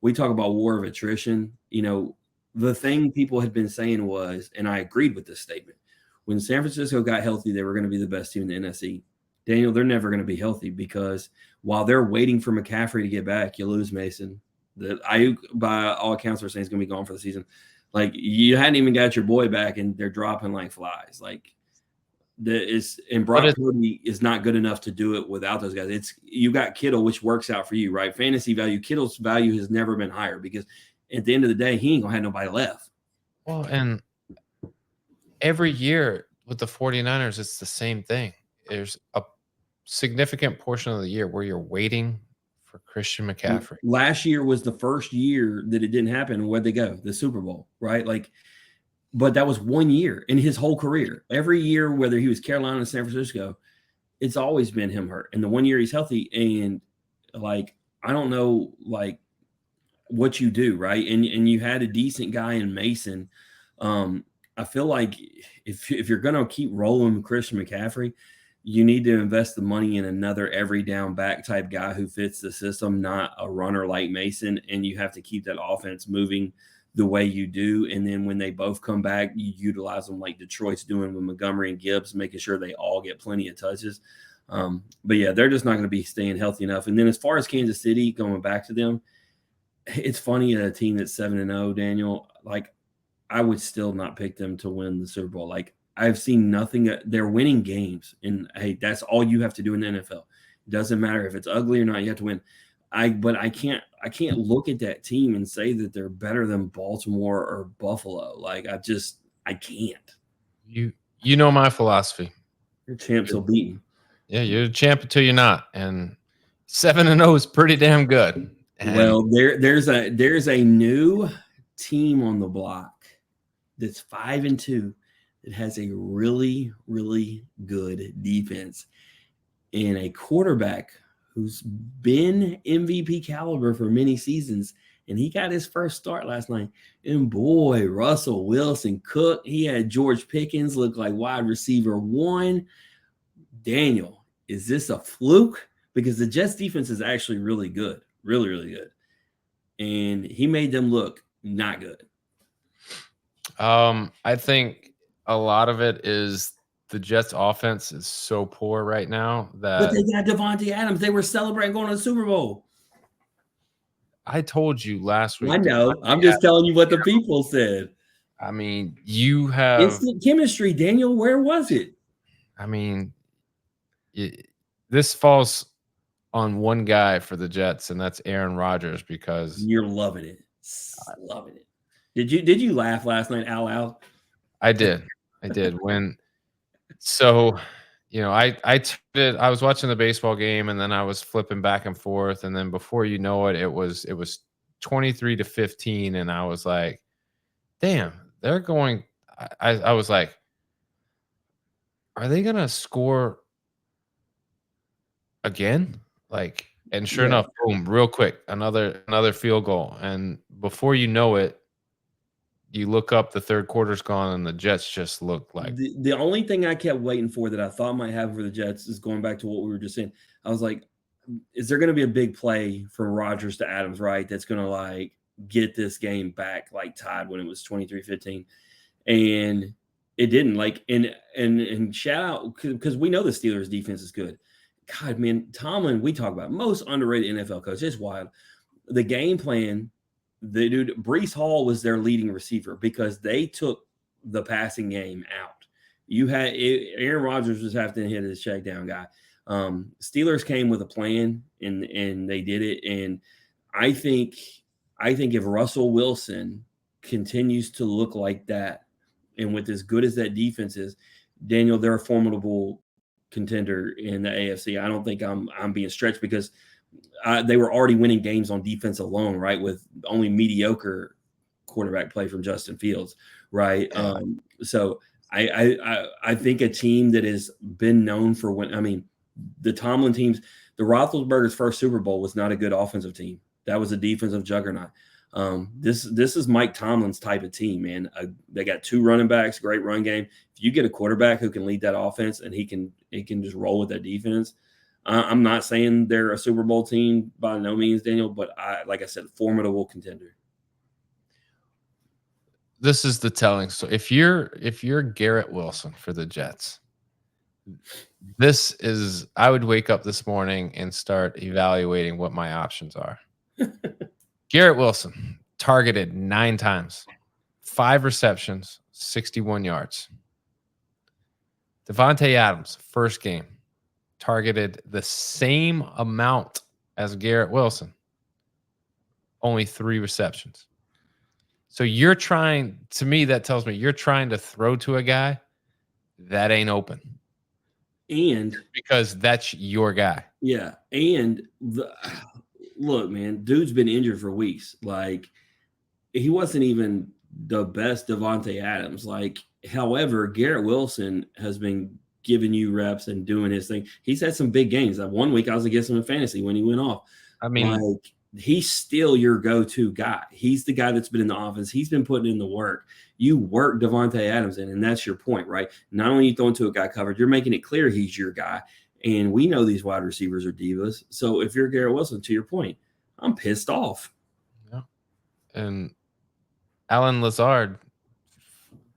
Speaker 2: we talk about war of attrition. The thing people had been saying was, and I agreed with this statement, when San Francisco got healthy, they were going to be the best team in the NFC. Daniel, they're never going to be healthy because while they're waiting for McCaffrey to get back, you lose Mason. Ayuk, by all accounts, are saying he's going to be gone for the season. Like, you hadn't even got your boy back, and they're dropping like flies. Like, Brock Purdy is not good enough to do it without those guys. You got Kittle, which works out for you, right? Fantasy value. Kittle's value has never been higher because at the end of the day, he ain't gonna have nobody left.
Speaker 1: Well, and every year with the 49ers, it's the same thing. There's a significant portion of the year where you're waiting for Christian McCaffrey.
Speaker 2: Last year was the first year that it didn't happen. Where'd they go? The Super Bowl, right? But that was 1 year in his whole career. Every year, whether he was Carolina or San Francisco, it's always been him hurt. And the 1 year he's healthy, and I don't know what you do, right? And you had a decent guy in Mason. I feel like if you're gonna keep rolling Christian McCaffrey, you need to invest the money in another every down back type guy who fits the system, not a runner like Mason. And you have to keep that offense moving the way you do. And then when they both come back, you utilize them like Detroit's doing with Montgomery and Gibbs, making sure they all get plenty of touches. But yeah, they're just not going to be staying healthy enough. And then as far as Kansas City, going back to them, it's funny a team that's 7-0, Daniel, like I would still not pick them to win the Super Bowl. Like I've seen nothing. They're winning games. And hey, that's all you have to do in the NFL. It doesn't matter if it's ugly or not, you have to win. But I can't look at that team and say that they're better than Baltimore or Buffalo. Like I can't.
Speaker 1: You know my philosophy.
Speaker 2: Your champs will beat you.
Speaker 1: Yeah, you're a champ until you're not. And 7-0 is pretty damn good. And
Speaker 2: well, there's a new team on the block that's 5-2 that has a really, really good defense and a quarterback who's been MVP caliber for many seasons. And he got his first start last night. And boy, Russell Wilson cooked. He had George Pickens look like wide receiver 1. Daniel, is this a fluke? Because the Jets defense is actually really good. Really, really good. And he made them look not good.
Speaker 1: I think a lot of it is the Jets offense is so poor right now that.
Speaker 2: But they got Davante Adams. They were celebrating going to the Super Bowl.
Speaker 1: I told you last week.
Speaker 2: I know. I'm just telling you what the people said.
Speaker 1: I mean, you have
Speaker 2: instant chemistry, Daniel. Where was it?
Speaker 1: I mean, this falls on one guy for the Jets, and that's Aaron Rodgers, because
Speaker 2: you're loving it. Loving it. Did you laugh last night out loud?
Speaker 1: I did. When so, you know, I was watching the baseball game, and then I was flipping back and forth, and then before you know it, it was 23-15, and I was like, damn, they're going. I was like, are they gonna score again? Like, and sure enough, boom, real quick, another field goal. And before you know it, you look up, the third quarter's gone, and the Jets just look like
Speaker 2: the only thing I kept waiting for that I thought might happen for the Jets is going back to what we were just saying. I was like, is there going to be a big play from Rodgers to Adams, right? That's going to like get this game back like tied when it was 23-15. And it didn't. Like, and shout out, because we know the Steelers defense is good. God, man, Tomlin, we talk about most underrated NFL coach. It's wild. The game plan, the dude, Breece Hall was their leading receiver because they took the passing game out. You had Aaron Rodgers was having to hit his check down guy. Steelers came with a plan and they did it. And I think if Russell Wilson continues to look like that, and with as good as that defense is, Daniel, they're a formidable contender in the AFC. I don't think I'm being stretched, because they were already winning games on defense alone, right? With only mediocre quarterback play from Justin Fields, right? So I think a team that has been known for the Tomlin teams, the Roethlisberger's first Super Bowl was not a good offensive team. That was a defensive juggernaut. This is Mike Tomlin's type of team, man. They got 2 running backs, great run game. If you get a quarterback who can lead that offense and he can just roll with that defense, I'm not saying they're a Super Bowl team by no means, Daniel, but like I said, formidable contender.
Speaker 1: This is the telling. So if you're Garrett Wilson for the Jets, I would wake up this morning and start evaluating what my options are. Garrett Wilson targeted 9 times, 5 receptions, 61 yards. Davante Adams, first game, targeted the same amount as Garrett Wilson, only 3 receptions. So to me, that tells me you're trying to throw to a guy that ain't open.
Speaker 2: And
Speaker 1: because that's your guy.
Speaker 2: Yeah. And look, man, dude's been injured for weeks. Like, he wasn't even the best Davante Adams. Like, however, Garrett Wilson has been giving you reps and doing his thing. He's had some big games. Like, one week I was against him in fantasy when he went off.
Speaker 1: I mean,
Speaker 2: like, he's still your go-to guy. He's the guy that's been in the offense. He's been putting in the work. You work Davante Adams in, and that's your point, right? Not only you throw into a guy covered, you're making it clear he's your guy. And we know these wide receivers are divas. So if you're Garrett Wilson, to your point, I'm pissed off.
Speaker 1: Yeah. And Alan Lazard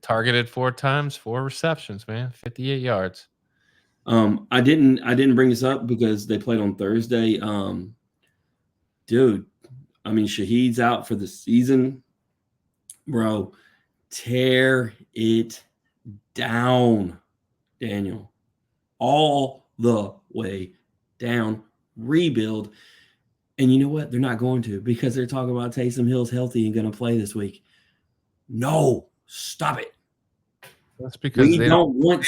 Speaker 1: targeted 4 times, 4 receptions, man, 58 yards.
Speaker 2: I didn't bring this up because they played on Thursday. Dude, I mean, Shaheed's out for the season, bro. Tear it down, Daniel, all the way down. Rebuild. And you know what? They're not going to, because they're talking about Taysom Hill's healthy and going to play this week. No, stop it.
Speaker 1: That's because
Speaker 2: We don't want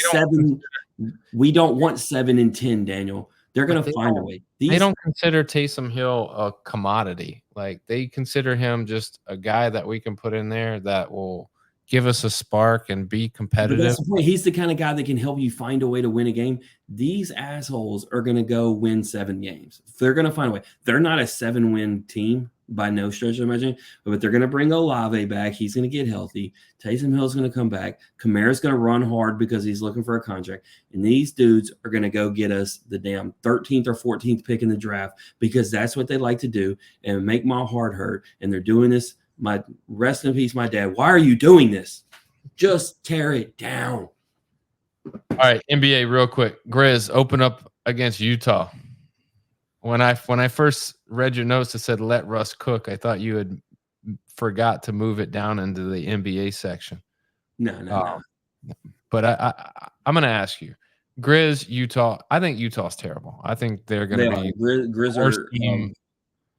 Speaker 2: 7 and 10, Daniel. They're going to find a way.
Speaker 1: They don't consider Taysom Hill a commodity. Like, they consider him just a guy that we can put in there that will give us a spark and be
Speaker 2: But
Speaker 1: competitive.
Speaker 2: that's the point. He's the kind of guy that can help you find a way to win a game. These assholes are going to go win 7 games. They're going to find a way. They're not a 7-win team by no stretch of imagination, but they're going to bring Olave back. He's going to get healthy. Taysom Hill's going to come back. Kamara's going to run hard because he's looking for a contract. And these dudes are going to go get us the damn 13th or 14th pick in the draft, because that's what they like to do and make my heart hurt. And they're doing this. My rest in peace, my dad. Why are you doing this? Just tear it down.
Speaker 1: All right, NBA real quick. Grizz, open up against Utah. When I first read your notes that said let Russ cook, I thought you had forgot to move it down into the NBA section.
Speaker 2: No.
Speaker 1: But I'm going to ask you, Grizz, Utah. I think Utah's terrible. I think they're going to be
Speaker 2: Grizz
Speaker 1: worst team,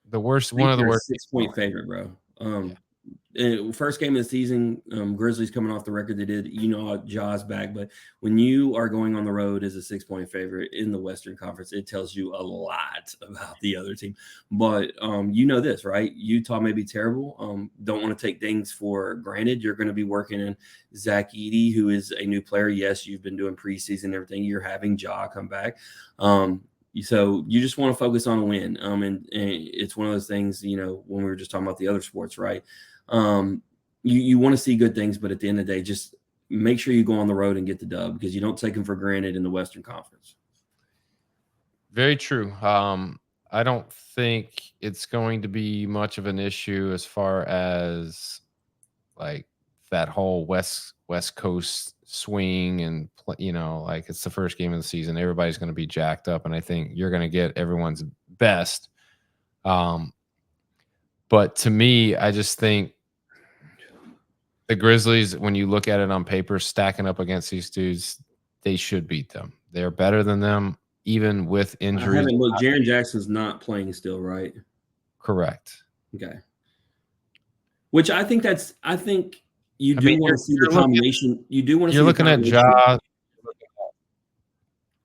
Speaker 1: the worst, one of the worst.
Speaker 2: 6-point favorite, bro. First game of the season, Grizzlies coming off the record they did. Ja's back, but when you are going on the road as a 6-point favorite in the Western Conference, it tells you a lot about the other team. But this, right? Utah may be terrible. Don't want to take things for granted. You're going to be working in Zach Edey, who is a new player. Yes, you've been doing preseason and everything. You're having Ja come back. So you just want to focus on a win. And it's one of those things, when we were just talking about the other sports, right? You want to see good things, but at the end of the day, just make sure you go on the road and get the dub, because you don't take them for granted in the Western Conference.
Speaker 1: Very true. I don't think it's going to be much of an issue as far as like that whole West Coast swing and like it's the first game of the season. Everybody's going to be jacked up, and I think you're going to get everyone's best. But to me, I just think the Grizzlies, when you look at it on paper, stacking up against these dudes, they should beat them. They're better than them, even with injuries.
Speaker 2: I haven't looked. Jaren Jackson's not playing still, right?
Speaker 1: Correct.
Speaker 2: Okay. Which I think you do want to see the combination. You do want to see.
Speaker 1: You're looking at Ja.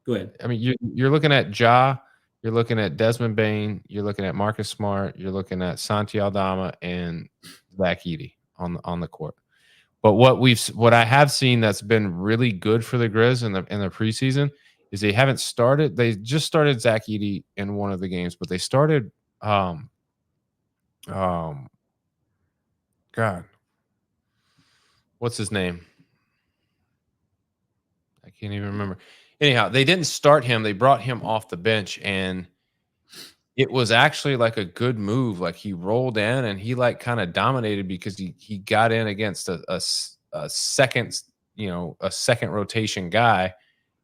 Speaker 2: Go ahead.
Speaker 1: I mean, you're looking at Ja. You're looking at Desmond Bane. You're looking at Marcus Smart. You're looking at Santi Aldama and Zach Edey on the court. But what I have seen that's been really good for the Grizz in the preseason is they haven't started. They just started Zach Edey in one of the games, but they started God, what's his name? I can't even remember. Anyhow, they didn't start him. They brought him off the bench, and it was actually like a good move. Like, he rolled in and he like kind of dominated because he got in against a second rotation guy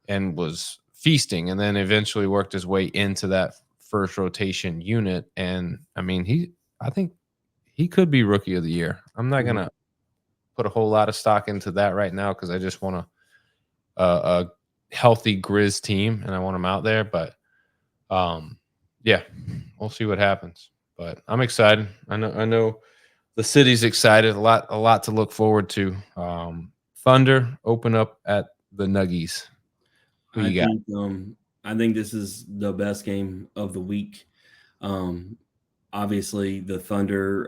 Speaker 1: and was feasting, and then eventually worked his way into that first rotation unit. And I mean, I think he could be rookie of the year. I'm not gonna put a whole lot of stock into that right now, because I just want a healthy Grizz team and I want them out there. But yeah, we'll see what happens. But I'm excited. I know the city's excited. A lot to look forward to. Thunder open up at the Nuggies. Who you got?
Speaker 2: I think this is the best game of the week. Obviously, the Thunder,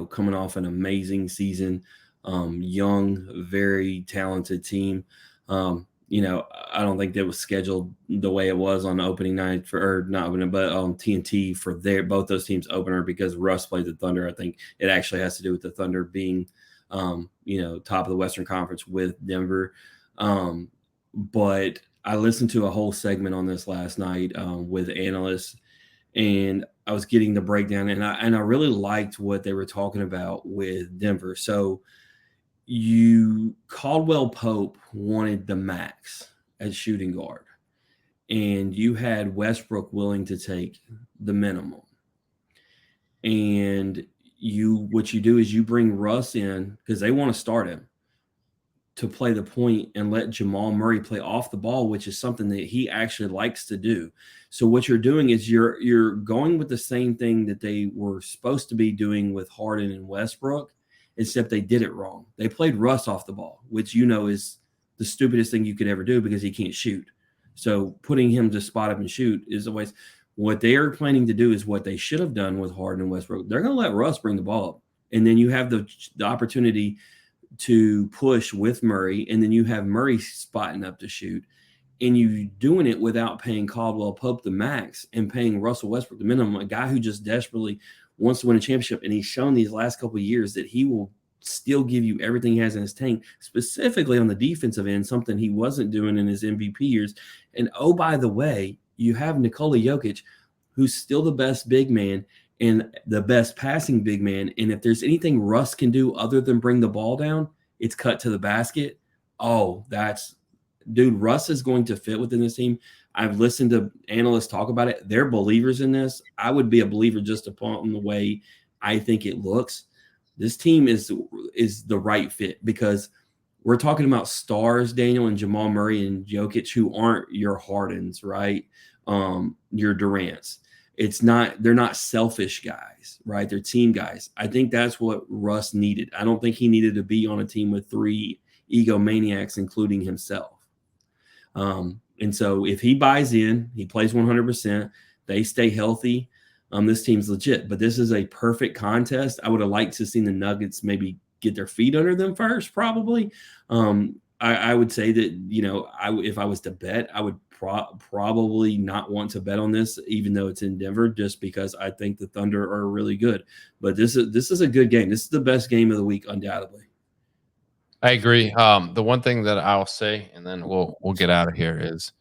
Speaker 2: coming off an amazing season, young, very talented team. I don't think that was scheduled the way it was on opening night not opening, but on TNT for both those teams opener, because Russ played the Thunder. I think it actually has to do with the Thunder being, top of the Western Conference with Denver. But I listened to a whole segment on this last night with analysts, and I was getting the breakdown, and I really liked what they were talking about with Denver. So you Caldwell Pope wanted the max as shooting guard, and you had Westbrook willing to take the minimum. And what you do is you bring Russ in because they want to start him to play the point and let Jamal Murray play off the ball, which is something that he actually likes to do. So what you're doing is you're going with the same thing that they were supposed to be doing with Harden and Westbrook, except they did it wrong. They played Russ off the ball, which is the stupidest thing you could ever do because he can't shoot. So putting him to spot up and shoot is always what they are planning to do is what they should have done with Harden and Westbrook. They're going to let Russ bring the ball up, and then you have the opportunity to push with Murray, and then you have Murray spotting up to shoot, and you doing it without paying Caldwell Pope the max and paying Russell Westbrook the minimum, a guy who just desperately wants to win a championship. And he's shown these last couple of years that he will still give you everything he has in his tank, specifically on the defensive end, something he wasn't doing in his MVP years. And oh, by the way, you have Nikola Jokic, who's still the best big man and the best passing big man. And if there's anything Russ can do other than bring the ball down, it's cut to the basket. Oh, dude, Russ is going to fit within this team. I've listened to analysts talk about it. They're believers in this. I would be a believer just upon the way I think it looks. This team is the right fit because we're talking about stars, Daniel, and Jamal Murray and Jokic, who aren't your Hardens, right? Your Durants. They're not selfish guys, right? They're team guys. I think that's what Russ needed. I don't think he needed to be on a team with 3 egomaniacs, including himself. And so if he buys in, he plays 100%, they stay healthy, this team's legit. But this is a perfect contest. I would have liked to have seen the Nuggets maybe get their feet under them first, probably. I would say that, if I was to bet, I would probably not want to bet on this, even though it's in Denver, just because I think the Thunder are really good. But this is a good game. This is the best game of the week, undoubtedly.
Speaker 1: I agree. The one thing that I'll say, and then we'll get out of here, is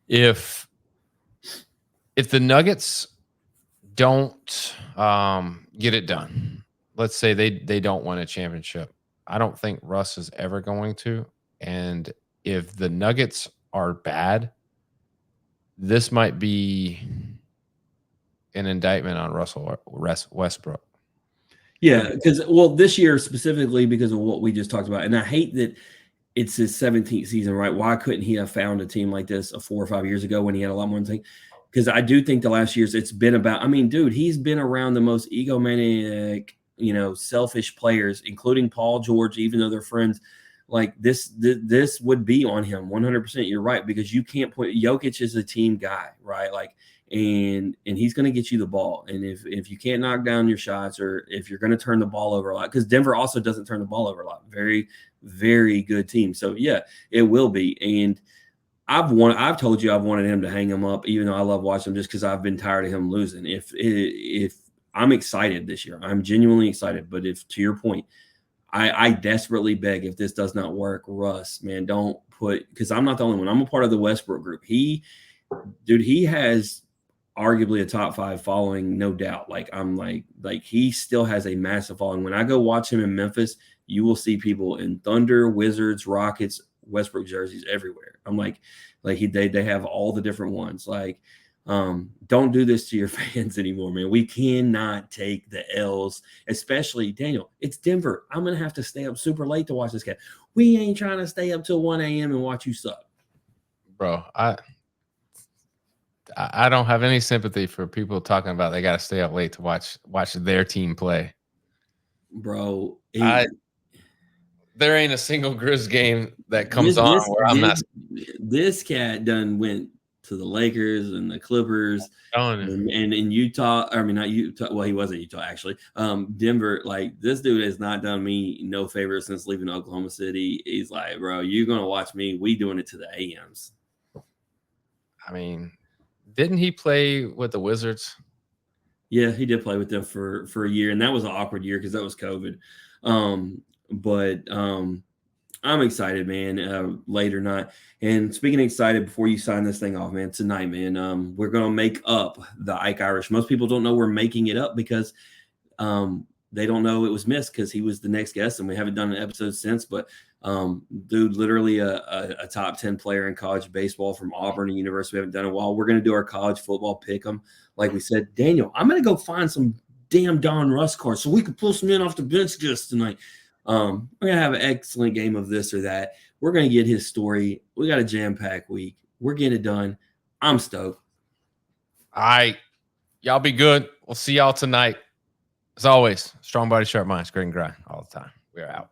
Speaker 1: if the Nuggets don't get it done, let's say they don't win a championship, I don't think Russ is ever going to. And if the Nuggets are bad, this might be an indictment on Russell Westbrook.
Speaker 2: Yeah, because this year specifically because of what we just talked about, and I hate that it's his 17th season, right? Why couldn't he have found a team like this 4 or 5 years ago when he had a lot more to think? Because I do think the last years it's been about. I mean, dude, he's been around the most egomaniac, selfish players, including Paul George, even though they're friends. Like this would be on him 100%. You're right, because you can't point. Jokic is a team guy, right? Like, and he's going to get you the ball. And if you can't knock down your shots, or if you're going to turn the ball over a lot, because Denver also doesn't turn the ball over a lot. Very, very good team. So yeah, it will be. And I've told you I've wanted him to hang him up, even though I love watching him, just because I've been tired of him losing. If I'm excited this year, I'm genuinely excited. But if, to your point, I desperately beg, if this does not work, Russ, man, don't put, because I'm not the only one. I'm a part of the Westbrook group. He has arguably a top 5 following, no doubt. Like he still has a massive following. When I go watch him in Memphis, you will see people in Thunder, Wizards, Rockets, Westbrook jerseys everywhere. I'm like they have all the different ones. Like, don't do this to your fans anymore, man. We cannot take the L's, especially Daniel. It's Denver. I'm gonna have to stay up super late to watch this game. We ain't trying to stay up till 1 a.m. and watch you suck,
Speaker 1: bro. I don't have any sympathy for people talking about they got to stay up late to watch their team play,
Speaker 2: bro.
Speaker 1: There ain't a single Grizz game that comes on where I'm not.
Speaker 2: This cat done went to the Lakers and the Clippers and in Utah. I mean, not Utah. Well, he was at Utah, actually. Denver, like, this dude has not done me no favor since leaving Oklahoma City. He's like, bro, you're going to watch me. We doing it to the AMs.
Speaker 1: I mean, didn't he play with the Wizards?
Speaker 2: Yeah, he did play with them for a year, and that was an awkward year because that was COVID. But I'm excited, man. Late or not. And speaking of excited, before you sign this thing off, man, tonight, man, we're gonna make up the Ike Irish. Most people don't know we're making it up because they don't know it was missed because he was the next guest, and we haven't done an episode since. But dude, literally a top 10 player in college baseball from Auburn University. We haven't done it in a while. We're gonna do our college football pick 'em. Like we said, Daniel, I'm gonna go find some damn Don Russ cards so we can pull some in off the bench guests tonight. We're gonna have an excellent game of this or that. We're gonna get his story. We got a jam-packed week. We're getting it done. I'm stoked.
Speaker 1: All right. Y'all be good. We'll see y'all tonight. As always, strong body, sharp minds, grit and grind all the time. We're out.